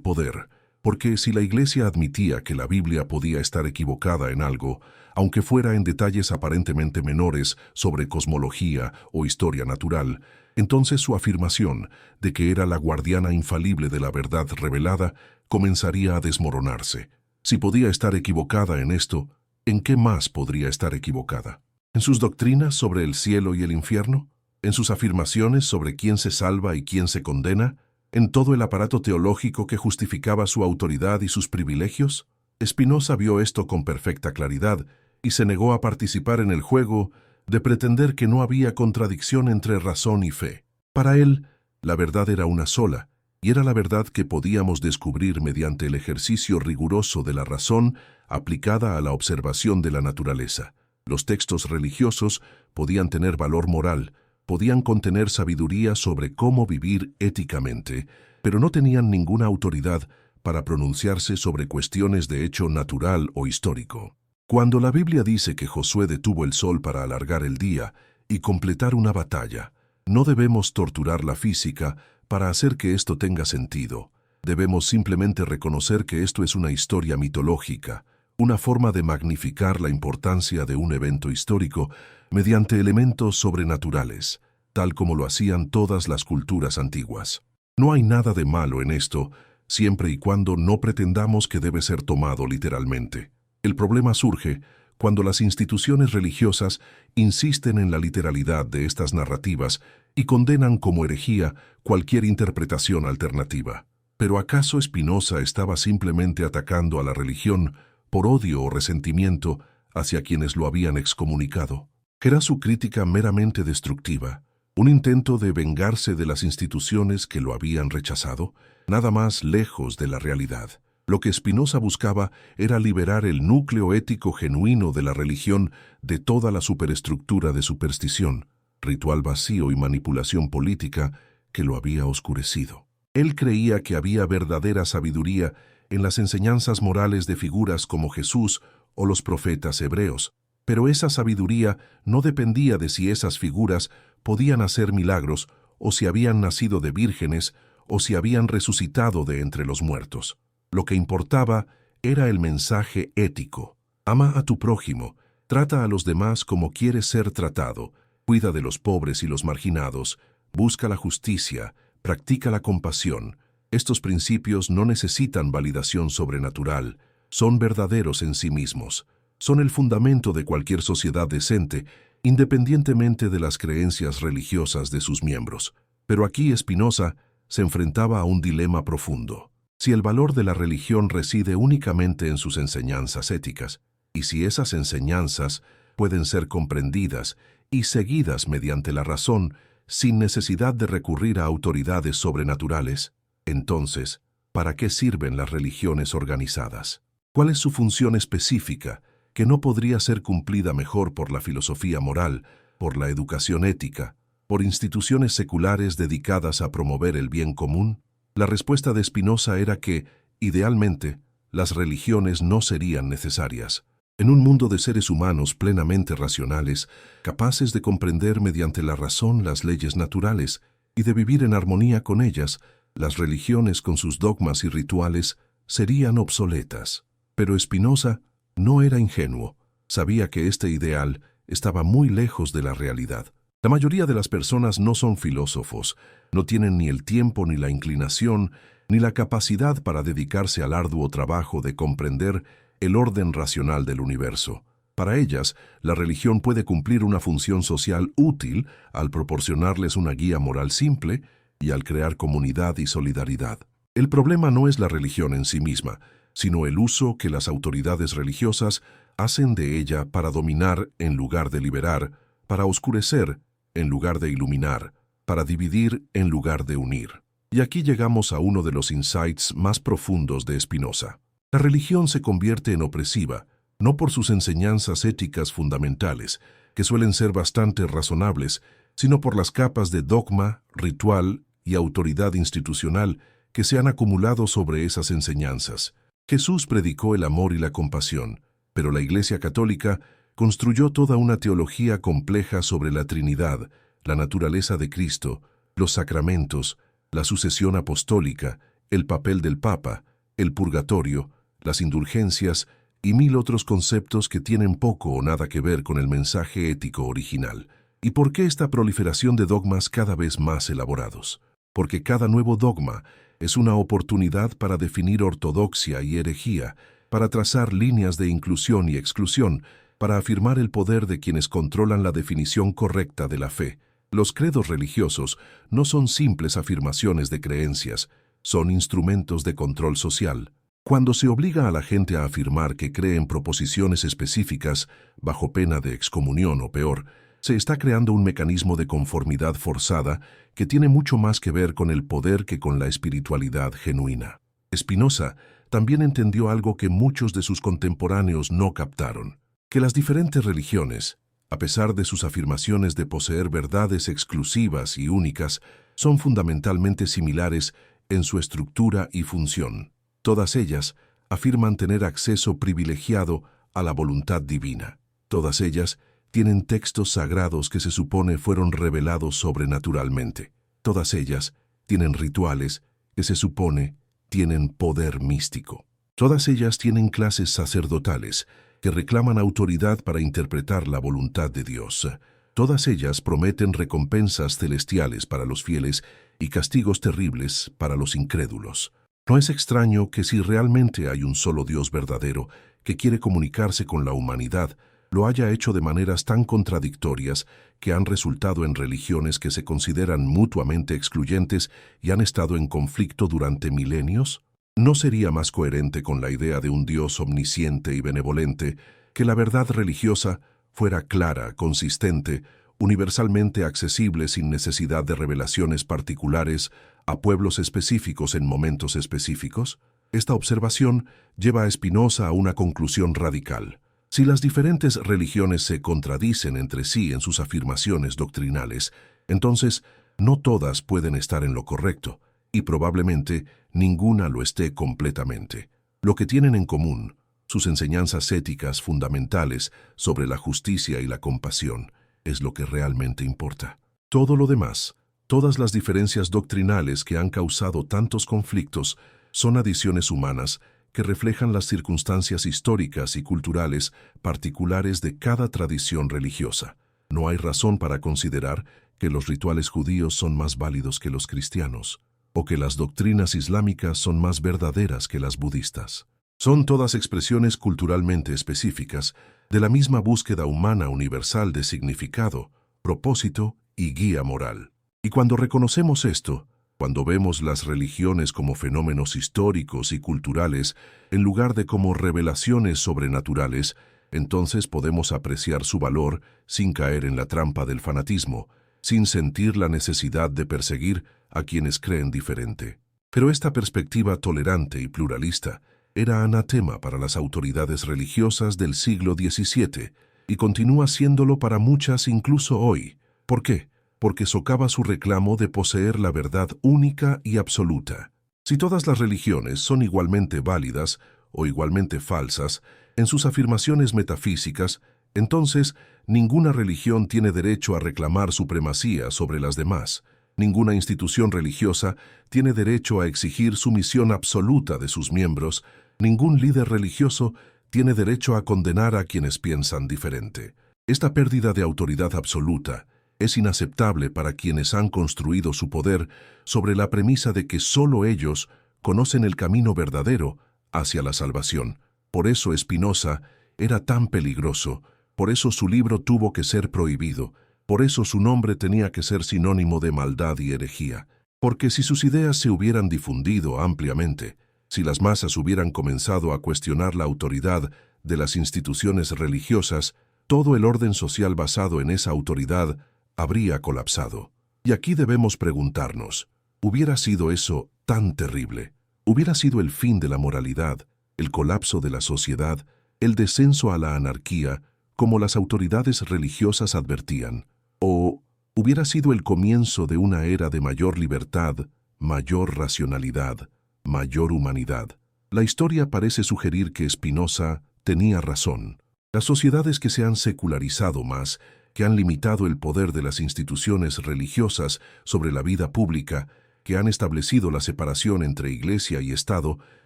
poder, porque si la Iglesia admitía que la Biblia podía estar equivocada en algo, aunque fuera en detalles aparentemente menores sobre cosmología o historia natural, entonces su afirmación de que era la guardiana infalible de la verdad revelada comenzaría a desmoronarse. Si podía estar equivocada en esto, ¿en qué más podría estar equivocada? ¿En sus doctrinas sobre el cielo y el infierno? ¿En sus afirmaciones sobre quién se salva y quién se condena? ¿En todo el aparato teológico que justificaba su autoridad y sus privilegios? Spinoza vio esto con perfecta claridad y se negó a participar en el juego de pretender que no había contradicción entre razón y fe. Para él, la verdad era una sola, y era la verdad que podíamos descubrir mediante el ejercicio riguroso de la razón aplicada a la observación de la naturaleza. Los textos religiosos podían tener valor moral, podían contener sabiduría sobre cómo vivir éticamente, pero no tenían ninguna autoridad para pronunciarse sobre cuestiones de hecho natural o histórico. Cuando la Biblia dice que Josué detuvo el sol para alargar el día y completar una batalla, no debemos torturar la física para hacer que esto tenga sentido. Debemos simplemente reconocer que esto es una historia mitológica, una forma de magnificar la importancia de un evento histórico mediante elementos sobrenaturales, tal como lo hacían todas las culturas antiguas. No hay nada de malo en esto, siempre y cuando no pretendamos que debe ser tomado literalmente. El problema surge cuando las instituciones religiosas insisten en la literalidad de estas narrativas y condenan como herejía cualquier interpretación alternativa. ¿Pero acaso Spinoza estaba simplemente atacando a la religión por odio o resentimiento hacia quienes lo habían excomunicado? ¿Era su crítica meramente destructiva, un intento de vengarse de las instituciones que lo habían rechazado? Nada más lejos de la realidad. Lo que Spinoza buscaba era liberar el núcleo ético genuino de la religión de toda la superestructura de superstición, ritual vacío y manipulación política que lo había oscurecido. Él creía que había verdadera sabiduría en las enseñanzas morales de figuras como Jesús o los profetas hebreos, pero esa sabiduría no dependía de si esas figuras podían hacer milagros o si habían nacido de vírgenes o si habían resucitado de entre los muertos. Lo que importaba era el mensaje ético. Ama a tu prójimo, trata a los demás como quieres ser tratado, cuida de los pobres y los marginados, busca la justicia, practica la compasión. Estos principios no necesitan validación sobrenatural, son verdaderos en sí mismos. Son el fundamento de cualquier sociedad decente, independientemente de las creencias religiosas de sus miembros. Pero aquí Spinoza se enfrentaba a un dilema profundo. Si el valor de la religión reside únicamente en sus enseñanzas éticas, y si esas enseñanzas pueden ser comprendidas y seguidas mediante la razón, sin necesidad de recurrir a autoridades sobrenaturales, entonces, ¿para qué sirven las religiones organizadas? ¿Cuál es su función específica, que no podría ser cumplida mejor por la filosofía moral, por la educación ética, por instituciones seculares dedicadas a promover el bien común? La respuesta de Spinoza era que, idealmente, las religiones no serían necesarias. En un mundo de seres humanos plenamente racionales, capaces de comprender mediante la razón las leyes naturales y de vivir en armonía con ellas, las religiones con sus dogmas y rituales serían obsoletas. Pero Spinoza no era ingenuo, sabía que este ideal estaba muy lejos de la realidad. La mayoría de las personas no son filósofos, no tienen ni el tiempo ni la inclinación, ni la capacidad para dedicarse al arduo trabajo de comprender el orden racional del universo. Para ellas, la religión puede cumplir una función social útil al proporcionarles una guía moral simple y al crear comunidad y solidaridad. El problema no es la religión en sí misma, sino el uso que las autoridades religiosas hacen de ella para dominar en lugar de liberar, para oscurecer en lugar de iluminar, para dividir en lugar de unir. Y aquí llegamos a uno de los insights más profundos de Spinoza. La religión se convierte en opresiva, no por sus enseñanzas éticas fundamentales, que suelen ser bastante razonables, sino por las capas de dogma, ritual y autoridad institucional que se han acumulado sobre esas enseñanzas. Jesús predicó el amor y la compasión, pero la Iglesia Católica construyó toda una teología compleja sobre la Trinidad, la naturaleza de Cristo, los sacramentos, la sucesión apostólica, el papel del Papa, el purgatorio, las indulgencias y mil otros conceptos que tienen poco o nada que ver con el mensaje ético original. ¿Y por qué esta proliferación de dogmas cada vez más elaborados? Porque cada nuevo dogma es una oportunidad para definir ortodoxia y herejía, para trazar líneas de inclusión y exclusión, para afirmar el poder de quienes controlan la definición correcta de la fe. Los credos religiosos no son simples afirmaciones de creencias, son instrumentos de control social. Cuando se obliga a la gente a afirmar que cree en proposiciones específicas, bajo pena de excomunión o peor, se está creando un mecanismo de conformidad forzada que tiene mucho más que ver con el poder que con la espiritualidad genuina. Spinoza también entendió algo que muchos de sus contemporáneos no captaron, que las diferentes religiones, a pesar de sus afirmaciones de poseer verdades exclusivas y únicas, son fundamentalmente similares en su estructura y función. Todas ellas afirman tener acceso privilegiado a la voluntad divina. Todas ellas tienen textos sagrados que se supone fueron revelados sobrenaturalmente. Todas ellas tienen rituales que se supone tienen poder místico. Todas ellas tienen clases sacerdotales que reclaman autoridad para interpretar la voluntad de Dios. Todas ellas prometen recompensas celestiales para los fieles y castigos terribles para los incrédulos. No es extraño que si realmente hay un solo Dios verdadero que quiere comunicarse con la humanidad, lo haya hecho de maneras tan contradictorias que han resultado en religiones que se consideran mutuamente excluyentes y han estado en conflicto durante milenios. ¿No sería más coherente con la idea de un Dios omnisciente y benevolente que la verdad religiosa fuera clara, consistente, universalmente accesible sin necesidad de revelaciones particulares a pueblos específicos en momentos específicos? Esta observación lleva a Spinoza a una conclusión radical. Si las diferentes religiones se contradicen entre sí en sus afirmaciones doctrinales, entonces no todas pueden estar en lo correcto, y probablemente ninguna lo esté completamente. Lo que tienen en común, sus enseñanzas éticas fundamentales sobre la justicia y la compasión, es lo que realmente importa. Todo lo demás, todas las diferencias doctrinales que han causado tantos conflictos, son adiciones humanas que reflejan las circunstancias históricas y culturales particulares de cada tradición religiosa. No hay razón para considerar que los rituales judíos son más válidos que los cristianos, o que las doctrinas islámicas son más verdaderas que las budistas. Son todas expresiones culturalmente específicas de la misma búsqueda humana universal de significado, propósito y guía moral. Y cuando reconocemos esto, cuando vemos las religiones como fenómenos históricos y culturales en lugar de como revelaciones sobrenaturales, entonces podemos apreciar su valor sin caer en la trampa del fanatismo, sin sentir la necesidad de perseguir a quienes creen diferente. Pero esta perspectiva tolerante y pluralista era anatema para las autoridades religiosas del siglo XVII y continúa siéndolo para muchas incluso hoy. ¿Por qué? Porque socava su reclamo de poseer la verdad única y absoluta. Si todas las religiones son igualmente válidas o igualmente falsas en sus afirmaciones metafísicas, entonces ninguna religión tiene derecho a reclamar supremacía sobre las demás. Ninguna institución religiosa tiene derecho a exigir sumisión absoluta de sus miembros. Ningún líder religioso tiene derecho a condenar a quienes piensan diferente. Esta pérdida de autoridad absoluta es inaceptable para quienes han construido su poder sobre la premisa de que solo ellos conocen el camino verdadero hacia la salvación. Por eso Spinoza era tan peligroso, por eso su libro tuvo que ser prohibido, por eso su nombre tenía que ser sinónimo de maldad y herejía. Porque si sus ideas se hubieran difundido ampliamente, si las masas hubieran comenzado a cuestionar la autoridad de las instituciones religiosas, todo el orden social basado en esa autoridad habría colapsado. Y aquí debemos preguntarnos, ¿hubiera sido eso tan terrible? ¿Hubiera sido el fin de la moralidad, el colapso de la sociedad, el descenso a la anarquía, como las autoridades religiosas advertían? ¿O hubiera sido el comienzo de una era de mayor libertad, mayor racionalidad, mayor humanidad? La historia parece sugerir que Spinoza tenía razón. Las sociedades que se han secularizado más, que han limitado el poder de las instituciones religiosas sobre la vida pública, que han establecido la separación entre Iglesia y Estado,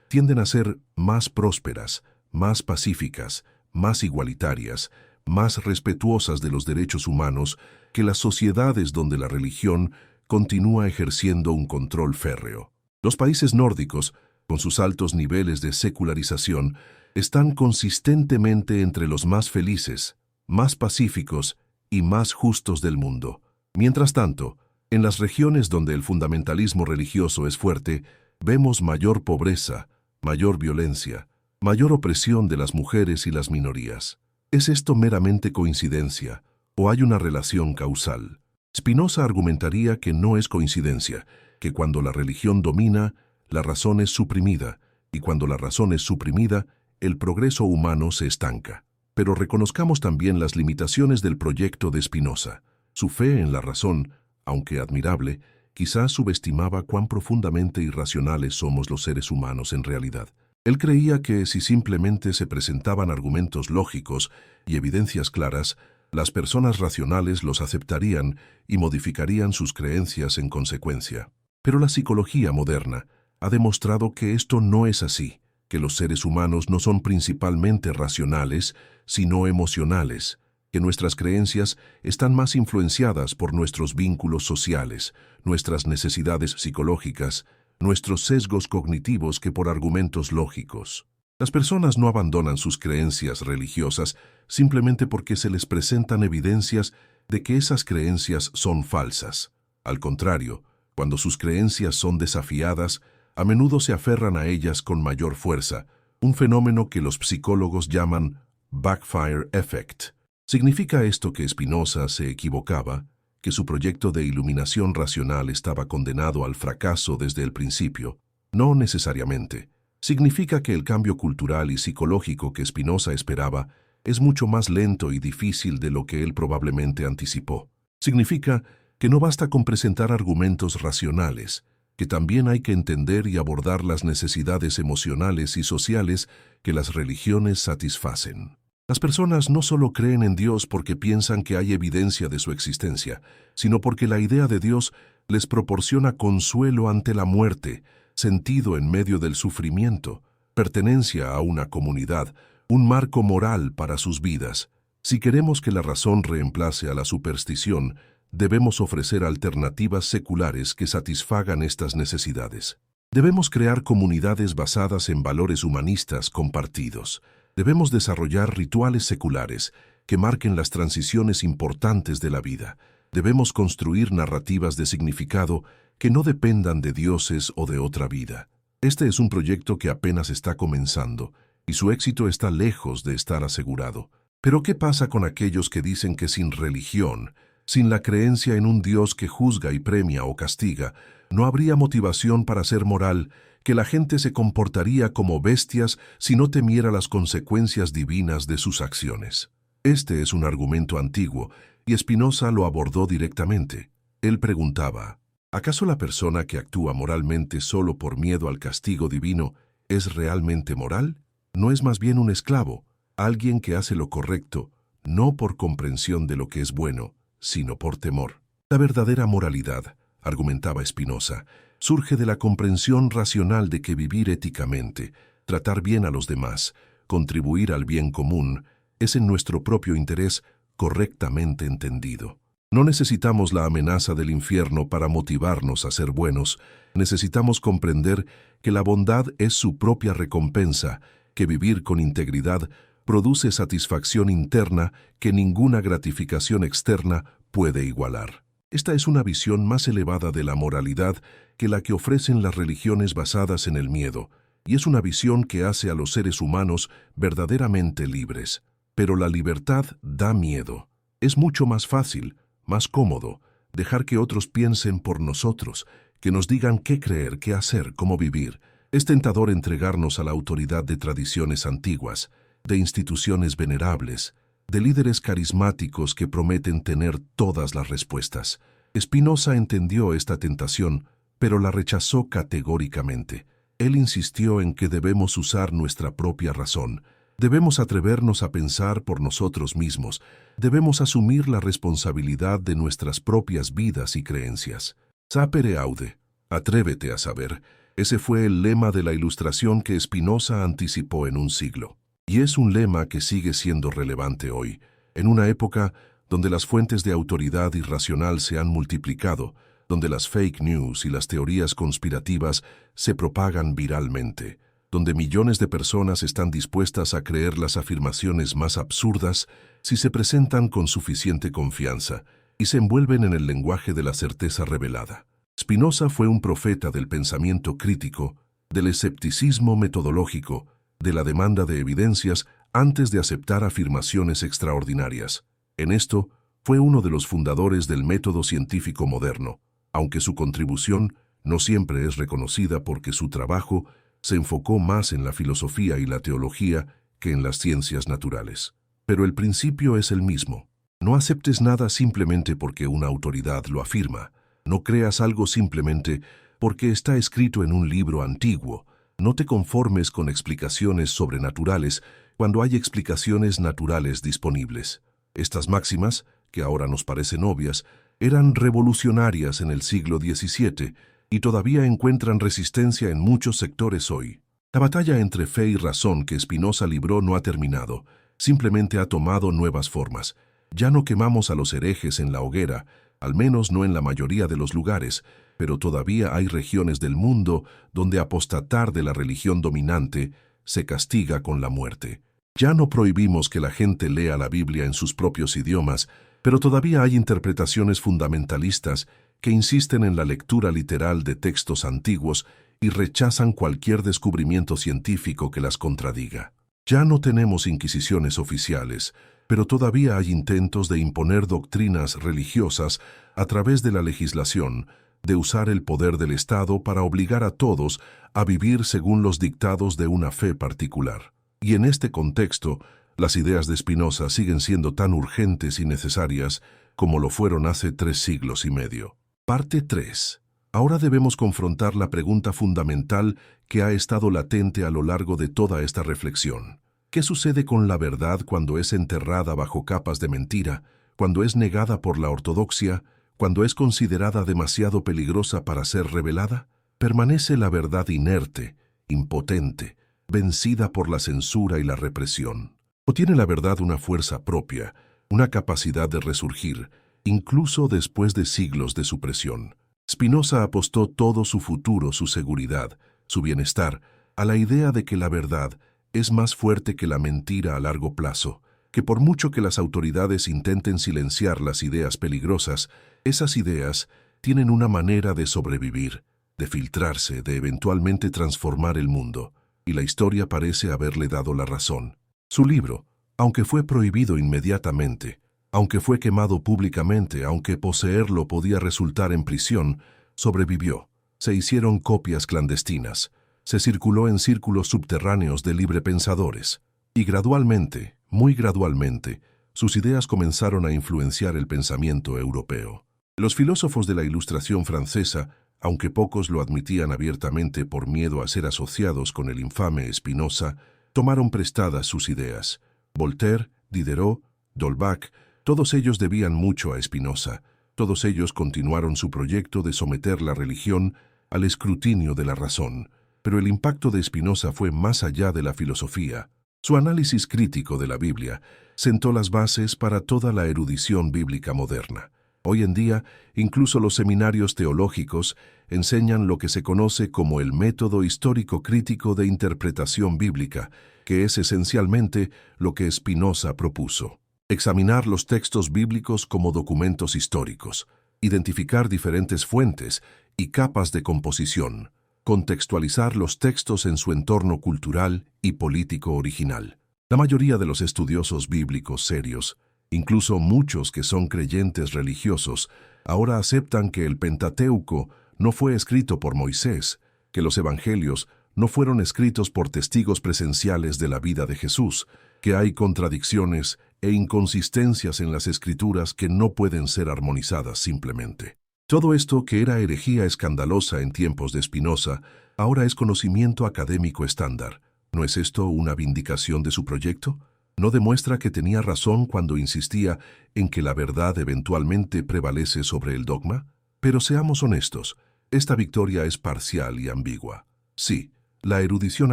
tienden a ser más prósperas, más pacíficas, más igualitarias, más respetuosas de los derechos humanos que las sociedades donde la religión continúa ejerciendo un control férreo. Los países nórdicos, con sus altos niveles de secularización, están consistentemente entre los más felices, más pacíficos y más justos del mundo. Mientras tanto, en las regiones donde el fundamentalismo religioso es fuerte, vemos mayor pobreza, mayor violencia, mayor opresión de las mujeres y las minorías. ¿Es esto meramente coincidencia o hay una relación causal? Spinoza argumentaría que no es coincidencia, que cuando la religión domina, la razón es suprimida, y cuando la razón es suprimida, el progreso humano se estanca. Pero reconozcamos también las limitaciones del proyecto de Spinoza. Su fe en la razón, aunque admirable, quizás subestimaba cuán profundamente irracionales somos los seres humanos en realidad. Él creía que si simplemente se presentaban argumentos lógicos y evidencias claras, las personas racionales los aceptarían y modificarían sus creencias en consecuencia. Pero la psicología moderna ha demostrado que esto no es así, que los seres humanos no son principalmente racionales, sino emocionales, que nuestras creencias están más influenciadas por nuestros vínculos sociales, nuestras necesidades psicológicas, nuestros sesgos cognitivos que por argumentos lógicos. Las personas no abandonan sus creencias religiosas simplemente porque se les presentan evidencias de que esas creencias son falsas. Al contrario, cuando sus creencias son desafiadas, a menudo se aferran a ellas con mayor fuerza, un fenómeno que los psicólogos llaman backfire effect. ¿Significa esto que Spinoza se equivocaba, que su proyecto de iluminación racional estaba condenado al fracaso desde el principio? No necesariamente. Significa que el cambio cultural y psicológico que Spinoza esperaba es mucho más lento y difícil de lo que él probablemente anticipó. Significa que no basta con presentar argumentos racionales, que también hay que entender y abordar las necesidades emocionales y sociales que las religiones satisfacen. Las personas no solo creen en Dios porque piensan que hay evidencia de su existencia, sino porque la idea de Dios les proporciona consuelo ante la muerte, sentido en medio del sufrimiento, pertenencia a una comunidad, un marco moral para sus vidas. Si queremos que la razón reemplace a la superstición, debemos ofrecer alternativas seculares que satisfagan estas necesidades. Debemos crear comunidades basadas en valores humanistas compartidos. Debemos desarrollar rituales seculares que marquen las transiciones importantes de la vida. Debemos construir narrativas de significado que no dependan de dioses o de otra vida. Este es un proyecto que apenas está comenzando y su éxito está lejos de estar asegurado. Pero ¿qué pasa con aquellos que dicen que sin religión, sin la creencia en un Dios que juzga y premia o castiga, no habría motivación para ser moral, que la gente se comportaría como bestias si no temiera las consecuencias divinas de sus acciones? Este es un argumento antiguo, y Spinoza lo abordó directamente. Él preguntaba, ¿acaso la persona que actúa moralmente solo por miedo al castigo divino es realmente moral? ¿No es más bien un esclavo, alguien que hace lo correcto, no por comprensión de lo que es bueno, sino por temor? La verdadera moralidad, argumentaba Spinoza, surge de la comprensión racional de que vivir éticamente, tratar bien a los demás, contribuir al bien común, es en nuestro propio interés correctamente entendido. No necesitamos la amenaza del infierno para motivarnos a ser buenos, necesitamos comprender que la bondad es su propia recompensa, que vivir con integridad produce satisfacción interna que ninguna gratificación externa puede igualar. Esta es una visión más elevada de la moralidad que la que ofrecen las religiones basadas en el miedo, y es una visión que hace a los seres humanos verdaderamente libres. Pero la libertad da miedo. Es mucho más fácil, más cómodo, dejar que otros piensen por nosotros, que nos digan qué creer, qué hacer, cómo vivir. Es tentador entregarnos a la autoridad de tradiciones antiguas, de instituciones venerables, de líderes carismáticos que prometen tener todas las respuestas. Spinoza entendió esta tentación, pero la rechazó categóricamente. Él insistió en que debemos usar nuestra propia razón, Debemos atrevernos a pensar por nosotros mismos. Debemos asumir la responsabilidad de nuestras propias vidas y creencias. Sapere aude, atrévete a saber. Ese fue el lema de la Ilustración que Spinoza anticipó en un siglo. Y es un lema que sigue siendo relevante hoy, en una época donde las fuentes de autoridad irracional se han multiplicado, donde las fake news y las teorías conspirativas se propagan viralmente, donde millones de personas están dispuestas a creer las afirmaciones más absurdas si se presentan con suficiente confianza y se envuelven en el lenguaje de la certeza revelada. Spinoza fue un profeta del pensamiento crítico, del escepticismo metodológico, de la demanda de evidencias antes de aceptar afirmaciones extraordinarias. En esto, fue uno de los fundadores del método científico moderno, aunque su contribución no siempre es reconocida porque su trabajo se enfocó más en la filosofía y la teología que en las ciencias naturales. Pero el principio es el mismo. No aceptes nada simplemente porque una autoridad lo afirma. No creas algo simplemente porque está escrito en un libro antiguo. No te conformes con explicaciones sobrenaturales cuando hay explicaciones naturales disponibles. Estas máximas, que ahora nos parecen obvias, eran revolucionarias en el siglo XVII y todavía encuentran resistencia en muchos sectores hoy. La batalla entre fe y razón que Spinoza libró no ha terminado, simplemente ha tomado nuevas formas. Ya no quemamos a los herejes en la hoguera, al menos no en la mayoría de los lugares, pero todavía hay regiones del mundo donde apostatar de la religión dominante se castiga con la muerte. Ya no prohibimos que la gente lea la Biblia en sus propios idiomas, pero todavía hay interpretaciones fundamentalistas que insisten en la lectura literal de textos antiguos y rechazan cualquier descubrimiento científico que las contradiga. Ya no tenemos inquisiciones oficiales, pero todavía hay intentos de imponer doctrinas religiosas a través de la legislación, de usar el poder del Estado para obligar a todos a vivir según los dictados de una fe particular. Y en este contexto, las ideas de Spinoza siguen siendo tan urgentes y necesarias como lo fueron hace 3 siglos y medio. Parte 3. Ahora debemos confrontar la pregunta fundamental que ha estado latente a lo largo de toda esta reflexión. ¿Qué sucede con la verdad cuando es enterrada bajo capas de mentira, cuando es negada por la ortodoxia, cuando es considerada demasiado peligrosa para ser revelada? ¿Permanece la verdad inerte, impotente, vencida por la censura y la represión? ¿O tiene la verdad una fuerza propia, una capacidad de resurgir, incluso después de siglos de supresión? Spinoza apostó todo su futuro, su seguridad, su bienestar, a la idea de que la verdad es más fuerte que la mentira a largo plazo, que por mucho que las autoridades intenten silenciar las ideas peligrosas, esas ideas tienen una manera de sobrevivir, de filtrarse, de eventualmente transformar el mundo, y la historia parece haberle dado la razón. Su libro, aunque fue prohibido inmediatamente, aunque fue quemado públicamente, aunque poseerlo podía resultar en prisión, sobrevivió. Se hicieron copias clandestinas, se circuló en círculos subterráneos de librepensadores, y gradualmente, muy gradualmente, sus ideas comenzaron a influenciar el pensamiento europeo. Los filósofos de la Ilustración francesa, aunque pocos lo admitían abiertamente por miedo a ser asociados con el infame Spinoza, tomaron prestadas sus ideas. Voltaire, Diderot, d'Holbach, todos ellos debían mucho a Spinoza. Todos ellos continuaron su proyecto de someter la religión al escrutinio de la razón. Pero el impacto de Spinoza fue más allá de la filosofía. Su análisis crítico de la Biblia sentó las bases para toda la erudición bíblica moderna. Hoy en día, incluso los seminarios teológicos enseñan lo que se conoce como el método histórico crítico de interpretación bíblica, que es esencialmente lo que Spinoza propuso. Examinar los textos bíblicos como documentos históricos, identificar diferentes fuentes y capas de composición, contextualizar los textos en su entorno cultural y político original. La mayoría de los estudiosos bíblicos serios, incluso muchos que son creyentes religiosos, ahora aceptan que el Pentateuco no fue escrito por Moisés, que los evangelios no fueron escritos por testigos presenciales de la vida de Jesús, que hay contradicciones e inconsistencias en las escrituras que no pueden ser armonizadas simplemente. Todo esto, que era herejía escandalosa en tiempos de Spinoza, ahora es conocimiento académico estándar. ¿No es esto una vindicación de su proyecto? ¿No demuestra que tenía razón cuando insistía en que la verdad eventualmente prevalece sobre el dogma? Pero seamos honestos, esta victoria es parcial y ambigua. Sí, la erudición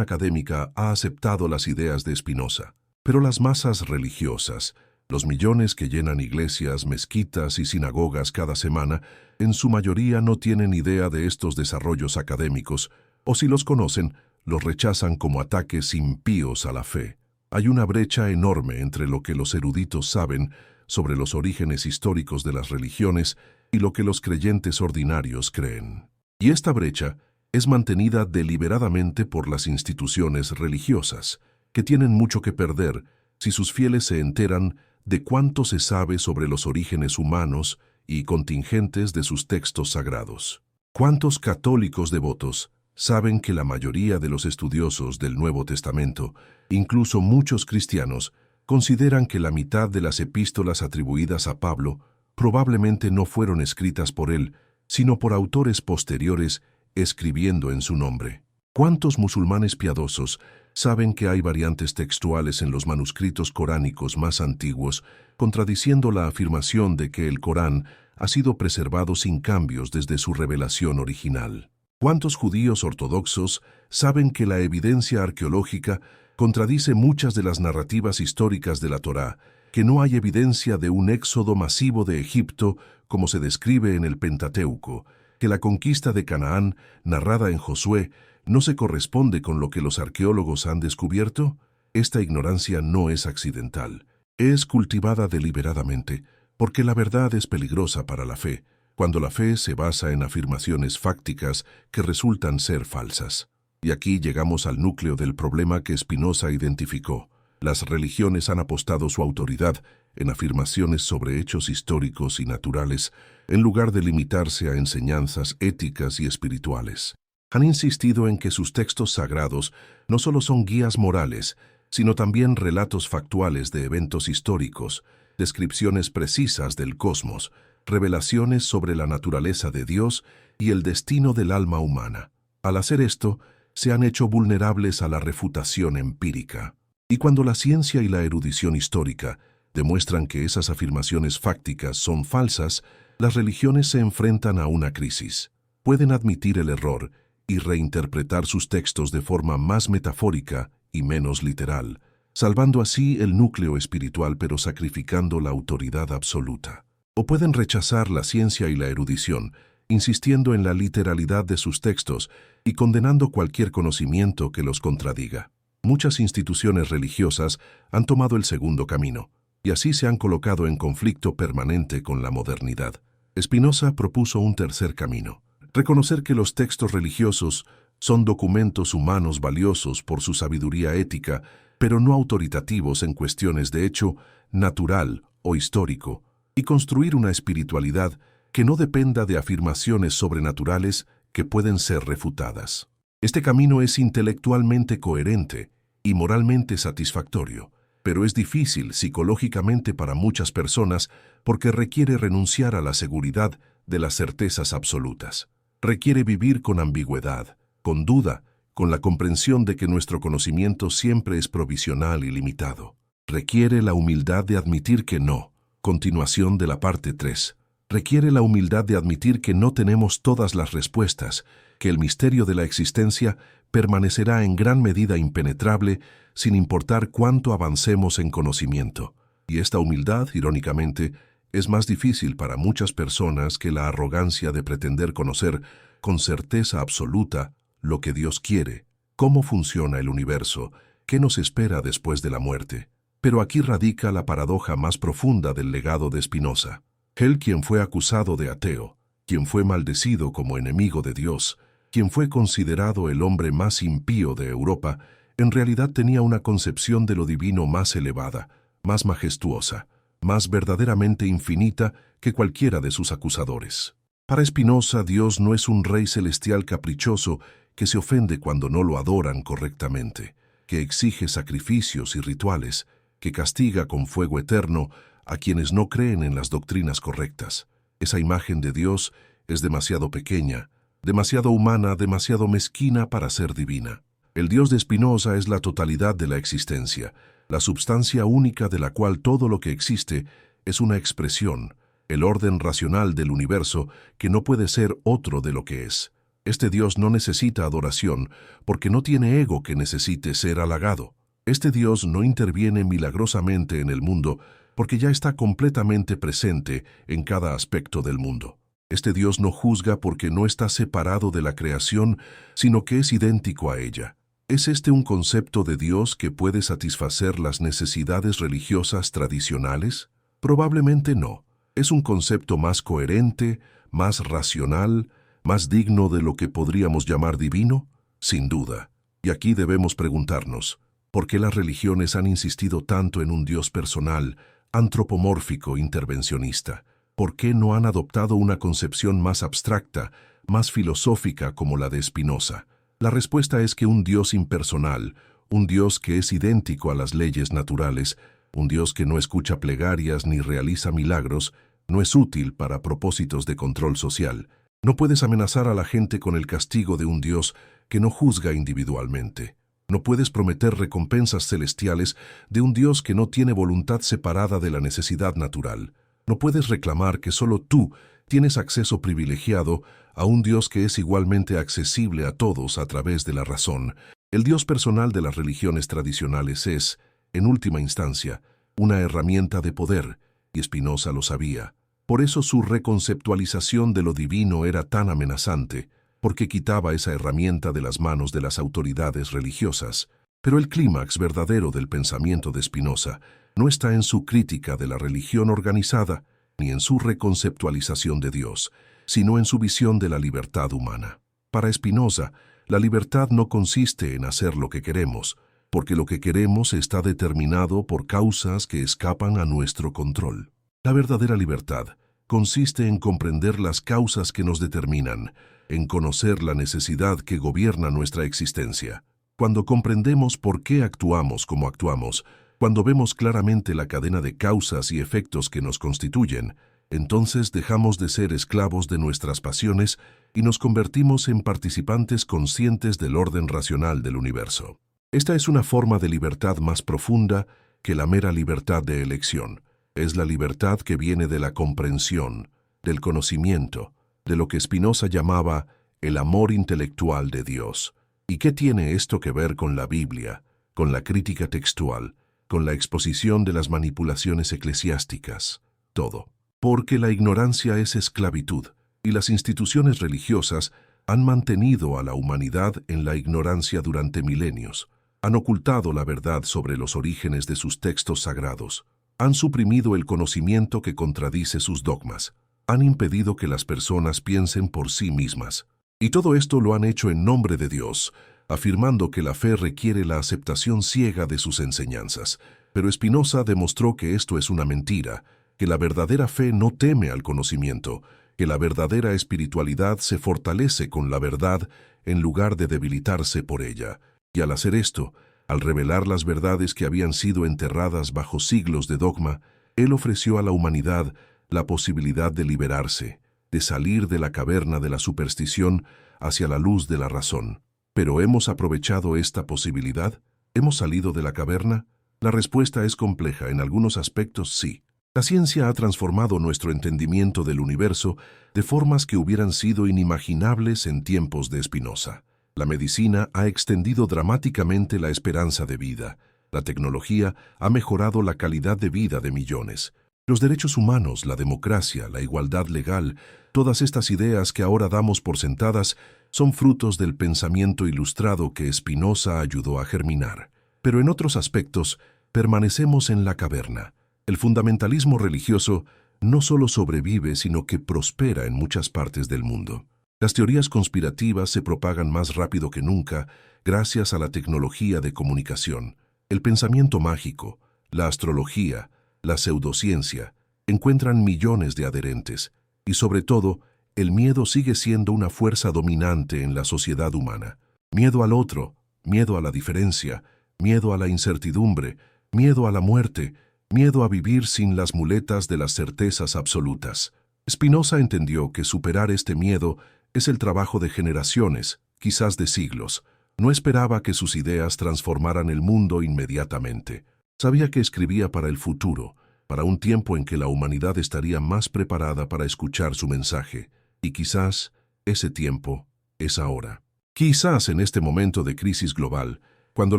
académica ha aceptado las ideas de Spinoza, pero las masas religiosas, los millones que llenan iglesias, mezquitas y sinagogas cada semana, en su mayoría no tienen idea de estos desarrollos académicos, o si los conocen, los rechazan como ataques impíos a la fe. Hay una brecha enorme entre lo que los eruditos saben sobre los orígenes históricos de las religiones y lo que los creyentes ordinarios creen. Y esta brecha es mantenida deliberadamente por las instituciones religiosas, que tienen mucho que perder si sus fieles se enteran de cuánto se sabe sobre los orígenes humanos y contingentes de sus textos sagrados. ¿Cuántos católicos devotos saben que la mayoría de los estudiosos del Nuevo Testamento, incluso muchos cristianos, consideran que la mitad de las epístolas atribuidas a Pablo probablemente no fueron escritas por él, sino por autores posteriores escribiendo en su nombre? ¿Cuántos musulmanes piadosos saben que hay variantes textuales en los manuscritos coránicos más antiguos, contradiciendo la afirmación de que el Corán ha sido preservado sin cambios desde su revelación original? ¿Cuántos judíos ortodoxos saben que la evidencia arqueológica contradice muchas de las narrativas históricas de la Torá, que no hay evidencia de un éxodo masivo de Egipto como se describe en el Pentateuco, que la conquista de Canaán, narrada en Josué, no se corresponde con lo que los arqueólogos han descubierto? Esta ignorancia no es accidental. Es cultivada deliberadamente, porque la verdad es peligrosa para la fe, cuando la fe se basa en afirmaciones fácticas que resultan ser falsas. Y aquí llegamos al núcleo del problema que Spinoza identificó. Las religiones han apostado su autoridad en afirmaciones sobre hechos históricos y naturales, en lugar de limitarse a enseñanzas éticas y espirituales. Han insistido en que sus textos sagrados no solo son guías morales, sino también relatos factuales de eventos históricos, descripciones precisas del cosmos, revelaciones sobre la naturaleza de Dios y el destino del alma humana. Al hacer esto, se han hecho vulnerables a la refutación empírica. Y cuando la ciencia y la erudición histórica demuestran que esas afirmaciones fácticas son falsas, las religiones se enfrentan a una crisis. Pueden admitir el error y reinterpretar sus textos de forma más metafórica y menos literal, salvando así el núcleo espiritual pero sacrificando la autoridad absoluta. O pueden rechazar la ciencia y la erudición, insistiendo en la literalidad de sus textos y condenando cualquier conocimiento que los contradiga. Muchas instituciones religiosas han tomado el segundo camino, y así se han colocado en conflicto permanente con la modernidad. Spinoza propuso un tercer camino: reconocer que los textos religiosos son documentos humanos valiosos por su sabiduría ética, pero no autoritativos en cuestiones de hecho natural o histórico, y construir una espiritualidad que no dependa de afirmaciones sobrenaturales que pueden ser refutadas. Este camino es intelectualmente coherente y moralmente satisfactorio, pero es difícil psicológicamente para muchas personas porque requiere renunciar a la seguridad de las certezas absolutas. Requiere vivir con ambigüedad, con duda, con la comprensión de que nuestro conocimiento siempre es provisional y limitado. Requiere la humildad de admitir que no. Continuación de la parte 3. Requiere la humildad de admitir que no tenemos todas las respuestas, que el misterio de la existencia permanecerá en gran medida impenetrable sin importar cuánto avancemos en conocimiento. Y esta humildad, irónicamente, es más difícil para muchas personas que la arrogancia de pretender conocer con certeza absoluta lo que Dios quiere, cómo funciona el universo, qué nos espera después de la muerte. Pero aquí radica la paradoja más profunda del legado de Spinoza. Él, quien fue acusado de ateo, quien fue maldecido como enemigo de Dios, quien fue considerado el hombre más impío de Europa, en realidad tenía una concepción de lo divino más elevada, más majestuosa, más verdaderamente infinita que cualquiera de sus acusadores. Para Spinoza, Dios no es un rey celestial caprichoso que se ofende cuando no lo adoran correctamente, que exige sacrificios y rituales, que castiga con fuego eterno a quienes no creen en las doctrinas correctas. Esa imagen de Dios es demasiado pequeña, demasiado humana, demasiado mezquina para ser divina. El Dios de Spinoza es la totalidad de la existencia, la substancia única de la cual todo lo que existe es una expresión, el orden racional del universo que no puede ser otro de lo que es. Este Dios no necesita adoración porque no tiene ego que necesite ser halagado. Este Dios no interviene milagrosamente en el mundo porque ya está completamente presente en cada aspecto del mundo. Este Dios no juzga porque no está separado de la creación, sino que es idéntico a ella. ¿Es este un concepto de Dios que puede satisfacer las necesidades religiosas tradicionales? Probablemente no. Es un concepto más coherente, más racional, más digno de lo que podríamos llamar divino, sin duda. Y aquí debemos preguntarnos, ¿por qué las religiones han insistido tanto en un Dios personal, antropomórfico, intervencionista? ¿Por qué no han adoptado una concepción más abstracta, más filosófica como la de Spinoza? La respuesta es que un Dios impersonal, un Dios que es idéntico a las leyes naturales, un Dios que no escucha plegarias ni realiza milagros, no es útil para propósitos de control social. No puedes amenazar a la gente con el castigo de un Dios que no juzga individualmente. No puedes prometer recompensas celestiales de un Dios que no tiene voluntad separada de la necesidad natural. No puedes reclamar que solo tú tienes acceso privilegiado a un Dios que es igualmente accesible a todos a través de la razón. El Dios personal de las religiones tradicionales es, en última instancia, una herramienta de poder, y Spinoza lo sabía. Por eso su reconceptualización de lo divino era tan amenazante, porque quitaba esa herramienta de las manos de las autoridades religiosas. Pero el clímax verdadero del pensamiento de Spinoza no está en su crítica de la religión organizada, ni en su reconceptualización de Dios, sino en su visión de la libertad humana. Para Spinoza, la libertad no consiste en hacer lo que queremos, porque lo que queremos está determinado por causas que escapan a nuestro control. La verdadera libertad consiste en comprender las causas que nos determinan, en conocer la necesidad que gobierna nuestra existencia. Cuando comprendemos por qué actuamos como actuamos, cuando vemos claramente la cadena de causas y efectos que nos constituyen, entonces dejamos de ser esclavos de nuestras pasiones y nos convertimos en participantes conscientes del orden racional del universo. Esta es una forma de libertad más profunda que la mera libertad de elección. Es la libertad que viene de la comprensión, del conocimiento, de lo que Spinoza llamaba el amor intelectual de Dios. ¿Y qué tiene esto que ver con la Biblia, con la crítica textual, con la exposición de las manipulaciones eclesiásticas? Todo. Porque la ignorancia es esclavitud, y las instituciones religiosas han mantenido a la humanidad en la ignorancia durante milenios. Han ocultado la verdad sobre los orígenes de sus textos sagrados. Han suprimido el conocimiento que contradice sus dogmas. Han impedido que las personas piensen por sí mismas. Y todo esto lo han hecho en nombre de Dios, afirmando que la fe requiere la aceptación ciega de sus enseñanzas. Pero Spinoza demostró que esto es una mentira, que la verdadera fe no teme al conocimiento, que la verdadera espiritualidad se fortalece con la verdad en lugar de debilitarse por ella. Y al hacer esto, al revelar las verdades que habían sido enterradas bajo siglos de dogma, él ofreció a la humanidad la posibilidad de liberarse, de salir de la caverna de la superstición hacia la luz de la razón. ¿Pero hemos aprovechado esta posibilidad? ¿Hemos salido de la caverna? La respuesta es compleja, en algunos aspectos sí. La ciencia ha transformado nuestro entendimiento del universo de formas que hubieran sido inimaginables en tiempos de Spinoza. La medicina ha extendido dramáticamente la esperanza de vida. La tecnología ha mejorado la calidad de vida de millones. Los derechos humanos, la democracia, la igualdad legal, todas estas ideas que ahora damos por sentadas son frutos del pensamiento ilustrado que Spinoza ayudó a germinar. Pero en otros aspectos, permanecemos en la caverna. El fundamentalismo religioso no solo sobrevive, sino que prospera en muchas partes del mundo. Las teorías conspirativas se propagan más rápido que nunca gracias a la tecnología de comunicación. El pensamiento mágico, la astrología, la pseudociencia encuentran millones de adherentes y, sobre todo, el miedo sigue siendo una fuerza dominante en la sociedad humana. Miedo al otro, miedo a la diferencia, miedo a la incertidumbre, miedo a la muerte, miedo a vivir sin las muletas de las certezas absolutas. Spinoza entendió que superar este miedo es el trabajo de generaciones, quizás de siglos. No esperaba que sus ideas transformaran el mundo inmediatamente. Sabía que escribía para el futuro, para un tiempo en que la humanidad estaría más preparada para escuchar su mensaje. Y quizás ese tiempo es ahora. Quizás en este momento de crisis global, cuando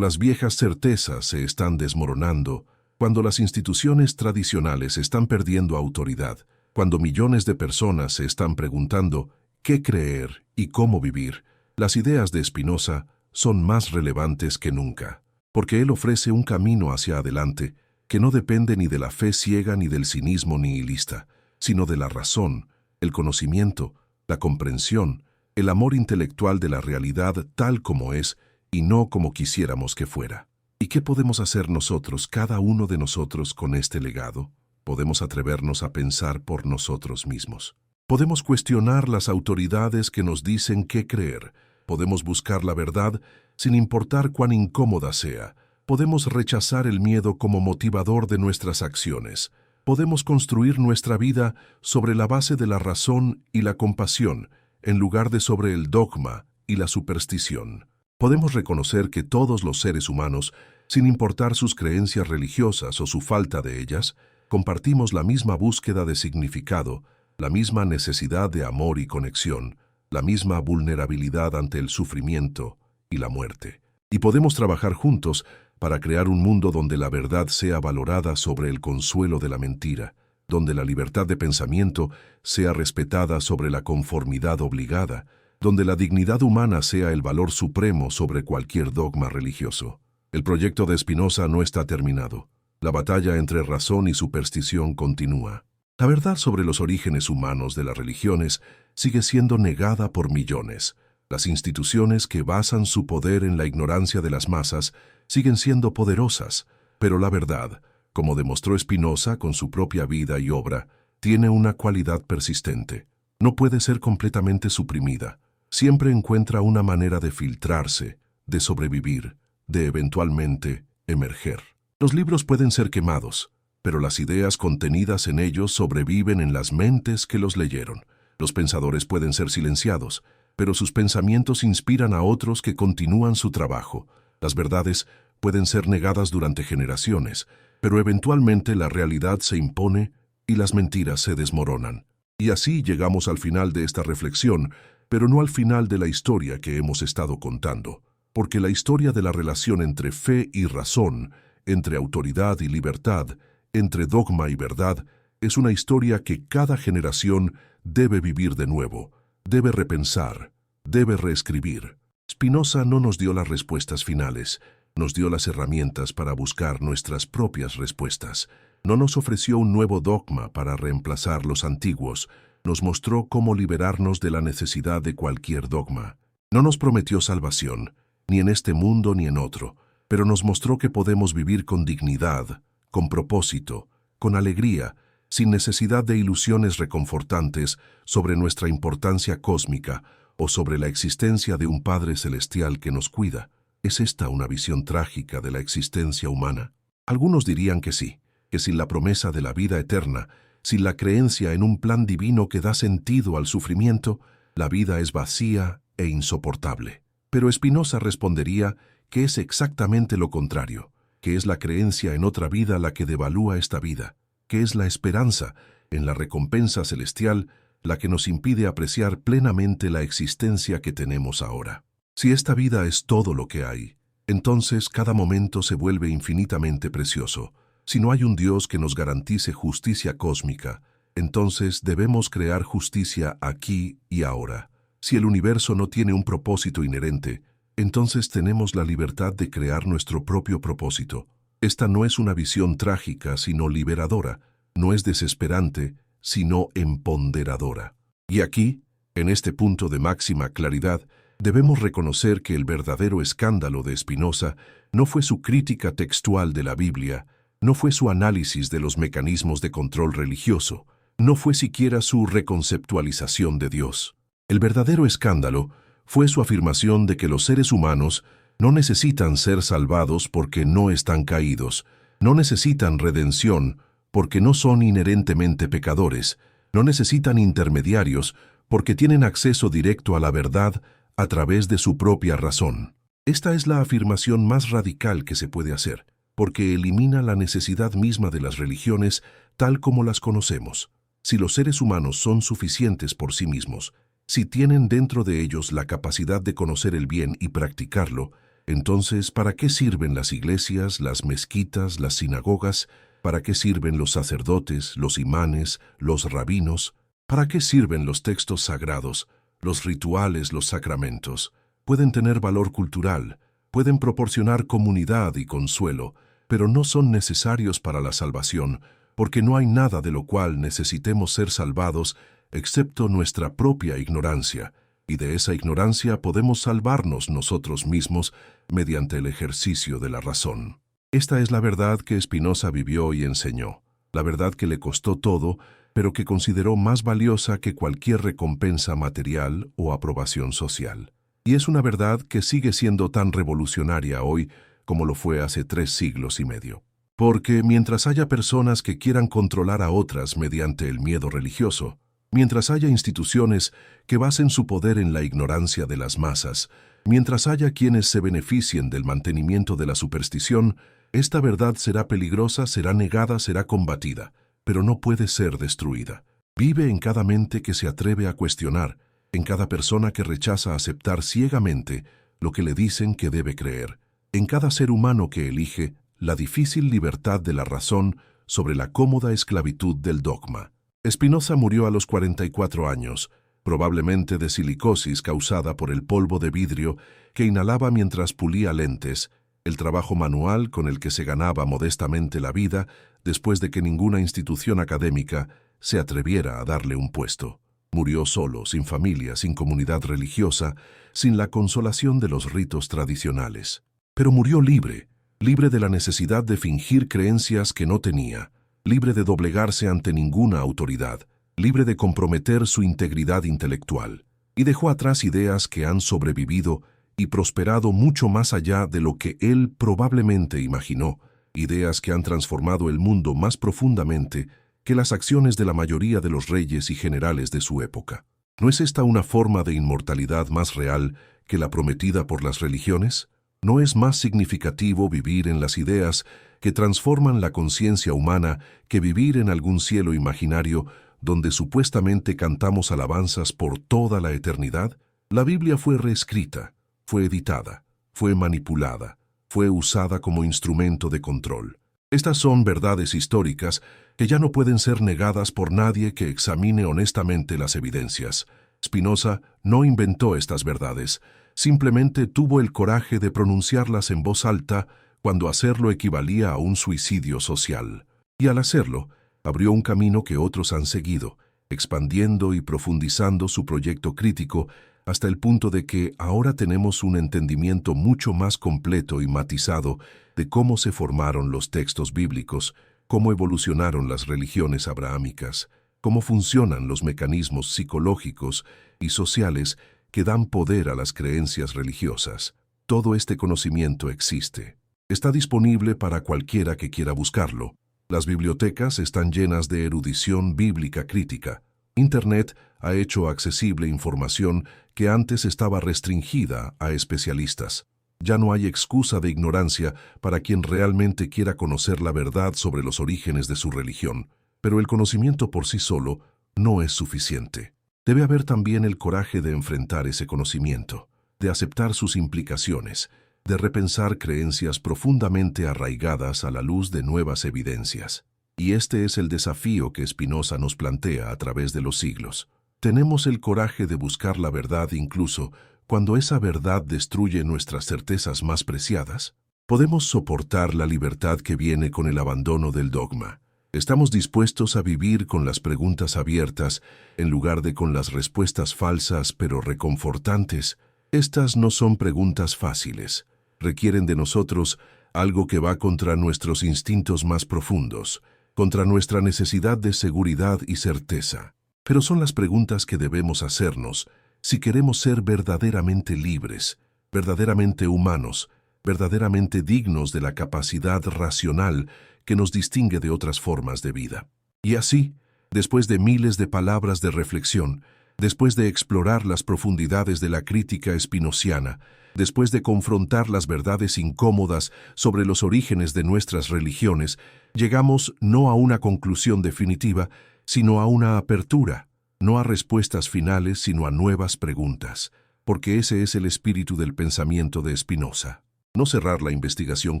las viejas certezas se están desmoronando, cuando las instituciones tradicionales están perdiendo autoridad, cuando millones de personas se están preguntando qué creer y cómo vivir, las ideas de Spinoza son más relevantes que nunca, porque él ofrece un camino hacia adelante que no depende ni de la fe ciega ni del cinismo nihilista, sino de la razón, el conocimiento, la comprensión, el amor intelectual de la realidad tal como es y no como quisiéramos que fuera. ¿Y qué podemos hacer nosotros, cada uno de nosotros, con este legado? Podemos atrevernos a pensar por nosotros mismos. Podemos cuestionar las autoridades que nos dicen qué creer. Podemos buscar la verdad sin importar cuán incómoda sea. Podemos rechazar el miedo como motivador de nuestras acciones. Podemos construir nuestra vida sobre la base de la razón y la compasión, en lugar de sobre el dogma y la superstición. Podemos reconocer que todos los seres humanos, sin importar sus creencias religiosas o su falta de ellas, compartimos la misma búsqueda de significado, la misma necesidad de amor y conexión, la misma vulnerabilidad ante el sufrimiento y la muerte. Y podemos trabajar juntos para crear un mundo donde la verdad sea valorada sobre el consuelo de la mentira, donde la libertad de pensamiento sea respetada sobre la conformidad obligada, donde la dignidad humana sea el valor supremo sobre cualquier dogma religioso. El proyecto de Spinoza no está terminado. La batalla entre razón y superstición continúa. La verdad sobre los orígenes humanos de las religiones sigue siendo negada por millones. Las instituciones que basan su poder en la ignorancia de las masas siguen siendo poderosas, pero la verdad, como demostró Spinoza con su propia vida y obra, tiene una cualidad persistente. No puede ser completamente suprimida. Siempre encuentra una manera de filtrarse, de sobrevivir, de eventualmente emerger. Los libros pueden ser quemados, pero las ideas contenidas en ellos sobreviven en las mentes que los leyeron. Los pensadores pueden ser silenciados, pero sus pensamientos inspiran a otros que continúan su trabajo. Las verdades pueden ser negadas durante generaciones, pero eventualmente la realidad se impone y las mentiras se desmoronan. Y así llegamos al final de esta reflexión, pero no al final de la historia que hemos estado contando, porque la historia de la relación entre fe y razón, entre autoridad y libertad, entre dogma y verdad, es una historia que cada generación debe vivir de nuevo, debe repensar, debe reescribir. Spinoza no nos dio las respuestas finales, nos dio las herramientas para buscar nuestras propias respuestas. No nos ofreció un nuevo dogma para reemplazar los antiguos, nos mostró cómo liberarnos de la necesidad de cualquier dogma. No nos prometió salvación, ni en este mundo ni en otro, pero nos mostró que podemos vivir con dignidad, con propósito, con alegría, sin necesidad de ilusiones reconfortantes sobre nuestra importancia cósmica o sobre la existencia de un Padre Celestial que nos cuida. ¿Es esta una visión trágica de la existencia humana? Algunos dirían que sí, que sin la promesa de la vida eterna, sin la creencia en un plan divino que da sentido al sufrimiento, la vida es vacía e insoportable. Pero Spinoza respondería que es exactamente lo contrario, que es la creencia en otra vida la que devalúa esta vida, que es la esperanza en la recompensa celestial la que nos impide apreciar plenamente la existencia que tenemos ahora. Si esta vida es todo lo que hay, entonces cada momento se vuelve infinitamente precioso. Si no hay un Dios que nos garantice justicia cósmica, entonces debemos crear justicia aquí y ahora. Si el universo no tiene un propósito inherente, entonces tenemos la libertad de crear nuestro propio propósito. Esta no es una visión trágica, sino liberadora. No es desesperante, sino empoderadora. Y aquí, en este punto de máxima claridad, debemos reconocer que el verdadero escándalo de Spinoza no fue su crítica textual de la Biblia, no fue su análisis de los mecanismos de control religioso, no fue siquiera su reconceptualización de Dios. El verdadero escándalo fue su afirmación de que los seres humanos no necesitan ser salvados porque no están caídos, no necesitan redención porque no son inherentemente pecadores, no necesitan intermediarios porque tienen acceso directo a la verdad a través de su propia razón. Esta es la afirmación más radical que se puede hacer, porque elimina la necesidad misma de las religiones tal como las conocemos. Si los seres humanos son suficientes por sí mismos, si tienen dentro de ellos la capacidad de conocer el bien y practicarlo, entonces, ¿para qué sirven las iglesias, las mezquitas, las sinagogas? ¿Para qué sirven los sacerdotes, los imanes, los rabinos? ¿Para qué sirven los textos sagrados, los rituales, los sacramentos? Pueden tener valor cultural, pueden proporcionar comunidad y consuelo, pero no son necesarios para la salvación, porque no hay nada de lo cual necesitemos ser salvados excepto nuestra propia ignorancia, y de esa ignorancia podemos salvarnos nosotros mismos mediante el ejercicio de la razón. Esta es la verdad que Spinoza vivió y enseñó, la verdad que le costó todo, pero que consideró más valiosa que cualquier recompensa material o aprobación social. Y es una verdad que sigue siendo tan revolucionaria hoy como lo fue hace 3 siglos y medio. Porque mientras haya personas que quieran controlar a otras mediante el miedo religioso, mientras haya instituciones que basen su poder en la ignorancia de las masas, mientras haya quienes se beneficien del mantenimiento de la superstición, esta verdad será peligrosa, será negada, será combatida, pero no puede ser destruida. Vive en cada mente que se atreve a cuestionar, en cada persona que rechaza aceptar ciegamente lo que le dicen que debe creer, en cada ser humano que elige la difícil libertad de la razón sobre la cómoda esclavitud del dogma. Spinoza murió a los 44 años, probablemente de silicosis causada por el polvo de vidrio que inhalaba mientras pulía lentes, el trabajo manual con el que se ganaba modestamente la vida después de que ninguna institución académica se atreviera a darle un puesto. Murió solo, sin familia, sin comunidad religiosa, sin la consolación de los ritos tradicionales. Pero murió libre, libre de la necesidad de fingir creencias que no tenía, libre de doblegarse ante ninguna autoridad, libre de comprometer su integridad intelectual, y dejó atrás ideas que han sobrevivido y prosperado mucho más allá de lo que él probablemente imaginó, ideas que han transformado el mundo más profundamente que las acciones de la mayoría de los reyes y generales de su época. ¿No es esta una forma de inmortalidad más real que la prometida por las religiones? ¿No es más significativo vivir en las ideas que transforman la conciencia humana que vivir en algún cielo imaginario donde supuestamente cantamos alabanzas por toda la eternidad? La Biblia fue reescrita, fue editada, fue manipulada, fue usada como instrumento de control. Estas son verdades históricas que ya no pueden ser negadas por nadie que examine honestamente las evidencias. Spinoza no inventó estas verdades, simplemente tuvo el coraje de pronunciarlas en voz alta cuando hacerlo equivalía a un suicidio social. Y al hacerlo, abrió un camino que otros han seguido, expandiendo y profundizando su proyecto crítico hasta el punto de que ahora tenemos un entendimiento mucho más completo y matizado de cómo se formaron los textos bíblicos, cómo evolucionaron las religiones abrahámicas, cómo funcionan los mecanismos psicológicos y sociales que dan poder a las creencias religiosas. Todo este conocimiento existe. Está disponible para cualquiera que quiera buscarlo. Las bibliotecas están llenas de erudición bíblica crítica. Internet ha hecho accesible información que antes estaba restringida a especialistas. Ya no hay excusa de ignorancia para quien realmente quiera conocer la verdad sobre los orígenes de su religión, pero el conocimiento por sí solo no es suficiente. Debe haber también el coraje de enfrentar ese conocimiento, de aceptar sus implicaciones, de repensar creencias profundamente arraigadas a la luz de nuevas evidencias. Y este es el desafío que Spinoza nos plantea a través de los siglos. Tenemos el coraje de buscar la verdad incluso cuando esa verdad destruye nuestras certezas más preciadas. Podemos soportar la libertad que viene con el abandono del dogma. Estamos dispuestos a vivir con las preguntas abiertas en lugar de con las respuestas falsas pero reconfortantes. Estas no son preguntas fáciles. Requieren de nosotros algo que va contra nuestros instintos más profundos, contra nuestra necesidad de seguridad y certeza. Pero son las preguntas que debemos hacernos si queremos ser verdaderamente libres, verdaderamente humanos, verdaderamente dignos de la capacidad racional que nos distingue de otras formas de vida. Y así, después de miles de palabras de reflexión, después de explorar las profundidades de la crítica espinociana, Después de confrontar las verdades incómodas sobre los orígenes de nuestras religiones, llegamos no a una conclusión definitiva, sino a una apertura, no a respuestas finales, sino a nuevas preguntas, porque ese es el espíritu del pensamiento de Spinoza. No cerrar la investigación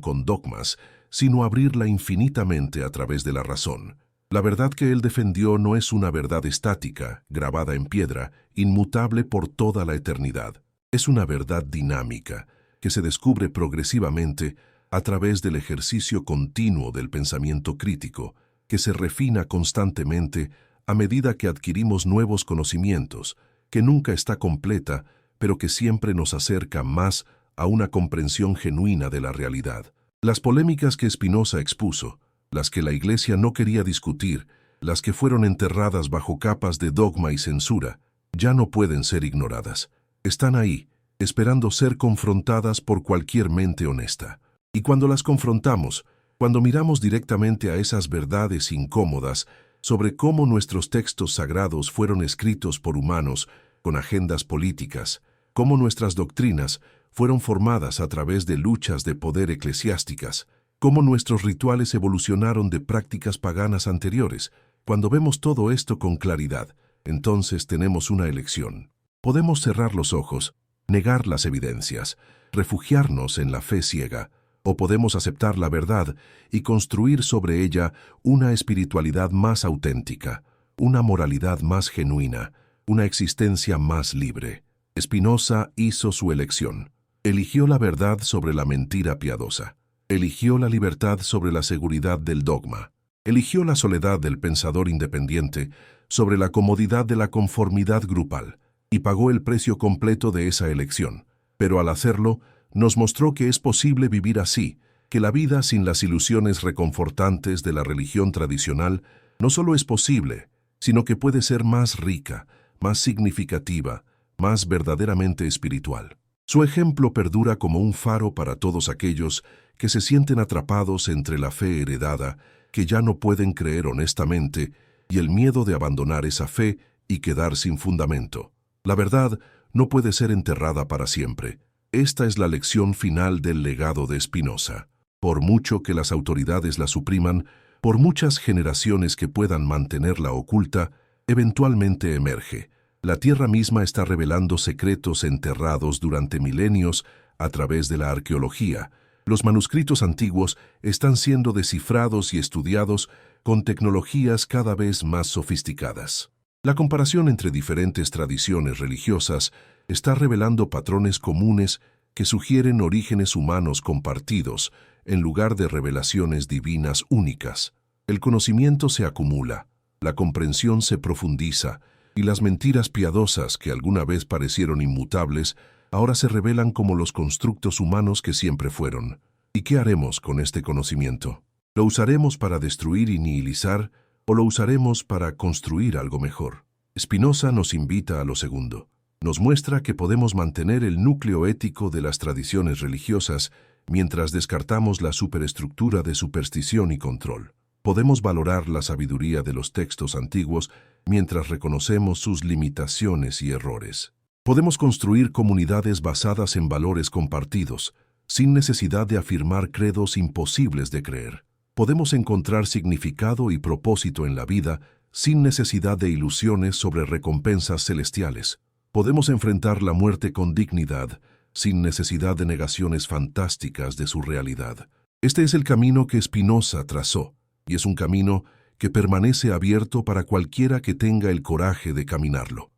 con dogmas, sino abrirla infinitamente a través de la razón. La verdad que él defendió no es una verdad estática, grabada en piedra, inmutable por toda la eternidad. Es una verdad dinámica, que se descubre progresivamente a través del ejercicio continuo del pensamiento crítico, que se refina constantemente a medida que adquirimos nuevos conocimientos, que nunca está completa, pero que siempre nos acerca más a una comprensión genuina de la realidad. Las polémicas que Spinoza expuso, las que la Iglesia no quería discutir, las que fueron enterradas bajo capas de dogma y censura, ya no pueden ser ignoradas. Están ahí, esperando ser confrontadas por cualquier mente honesta. Y cuando las confrontamos, cuando miramos directamente a esas verdades incómodas sobre cómo nuestros textos sagrados fueron escritos por humanos con agendas políticas, cómo nuestras doctrinas fueron formadas a través de luchas de poder eclesiásticas, cómo nuestros rituales evolucionaron de prácticas paganas anteriores, cuando vemos todo esto con claridad, entonces tenemos una elección. Podemos cerrar los ojos, negar las evidencias, refugiarnos en la fe ciega, o podemos aceptar la verdad y construir sobre ella una espiritualidad más auténtica, una moralidad más genuina, una existencia más libre. Spinoza hizo su elección. Eligió la verdad sobre la mentira piadosa. Eligió la libertad sobre la seguridad del dogma. Eligió la soledad del pensador independiente sobre la comodidad de la conformidad grupal, y pagó el precio completo de esa elección. Pero al hacerlo, nos mostró que es posible vivir así, que la vida sin las ilusiones reconfortantes de la religión tradicional no solo es posible, sino que puede ser más rica, más significativa, más verdaderamente espiritual. Su ejemplo perdura como un faro para todos aquellos que se sienten atrapados entre la fe heredada, que ya no pueden creer honestamente, y el miedo de abandonar esa fe y quedar sin fundamento. La verdad no puede ser enterrada para siempre. Esta es la lección final del legado de Spinoza. Por mucho que las autoridades la supriman, por muchas generaciones que puedan mantenerla oculta, eventualmente emerge. La tierra misma está revelando secretos enterrados durante milenios a través de la arqueología. Los manuscritos antiguos están siendo descifrados y estudiados con tecnologías cada vez más sofisticadas. La comparación entre diferentes tradiciones religiosas está revelando patrones comunes que sugieren orígenes humanos compartidos en lugar de revelaciones divinas únicas. El conocimiento se acumula, la comprensión se profundiza, y las mentiras piadosas que alguna vez parecieron inmutables ahora se revelan como los constructos humanos que siempre fueron. ¿Y qué haremos con este conocimiento? ¿Lo usaremos para destruir y nihilizar o lo usaremos para construir algo mejor? Spinoza nos invita a lo segundo. Nos muestra que podemos mantener el núcleo ético de las tradiciones religiosas mientras descartamos la superestructura de superstición y control. Podemos valorar la sabiduría de los textos antiguos mientras reconocemos sus limitaciones y errores. Podemos construir comunidades basadas en valores compartidos, sin necesidad de afirmar credos imposibles de creer. Podemos encontrar significado y propósito en la vida sin necesidad de ilusiones sobre recompensas celestiales. Podemos enfrentar la muerte con dignidad, sin necesidad de negaciones fantásticas de su realidad. Este es el camino que Spinoza trazó, y es un camino que permanece abierto para cualquiera que tenga el coraje de caminarlo.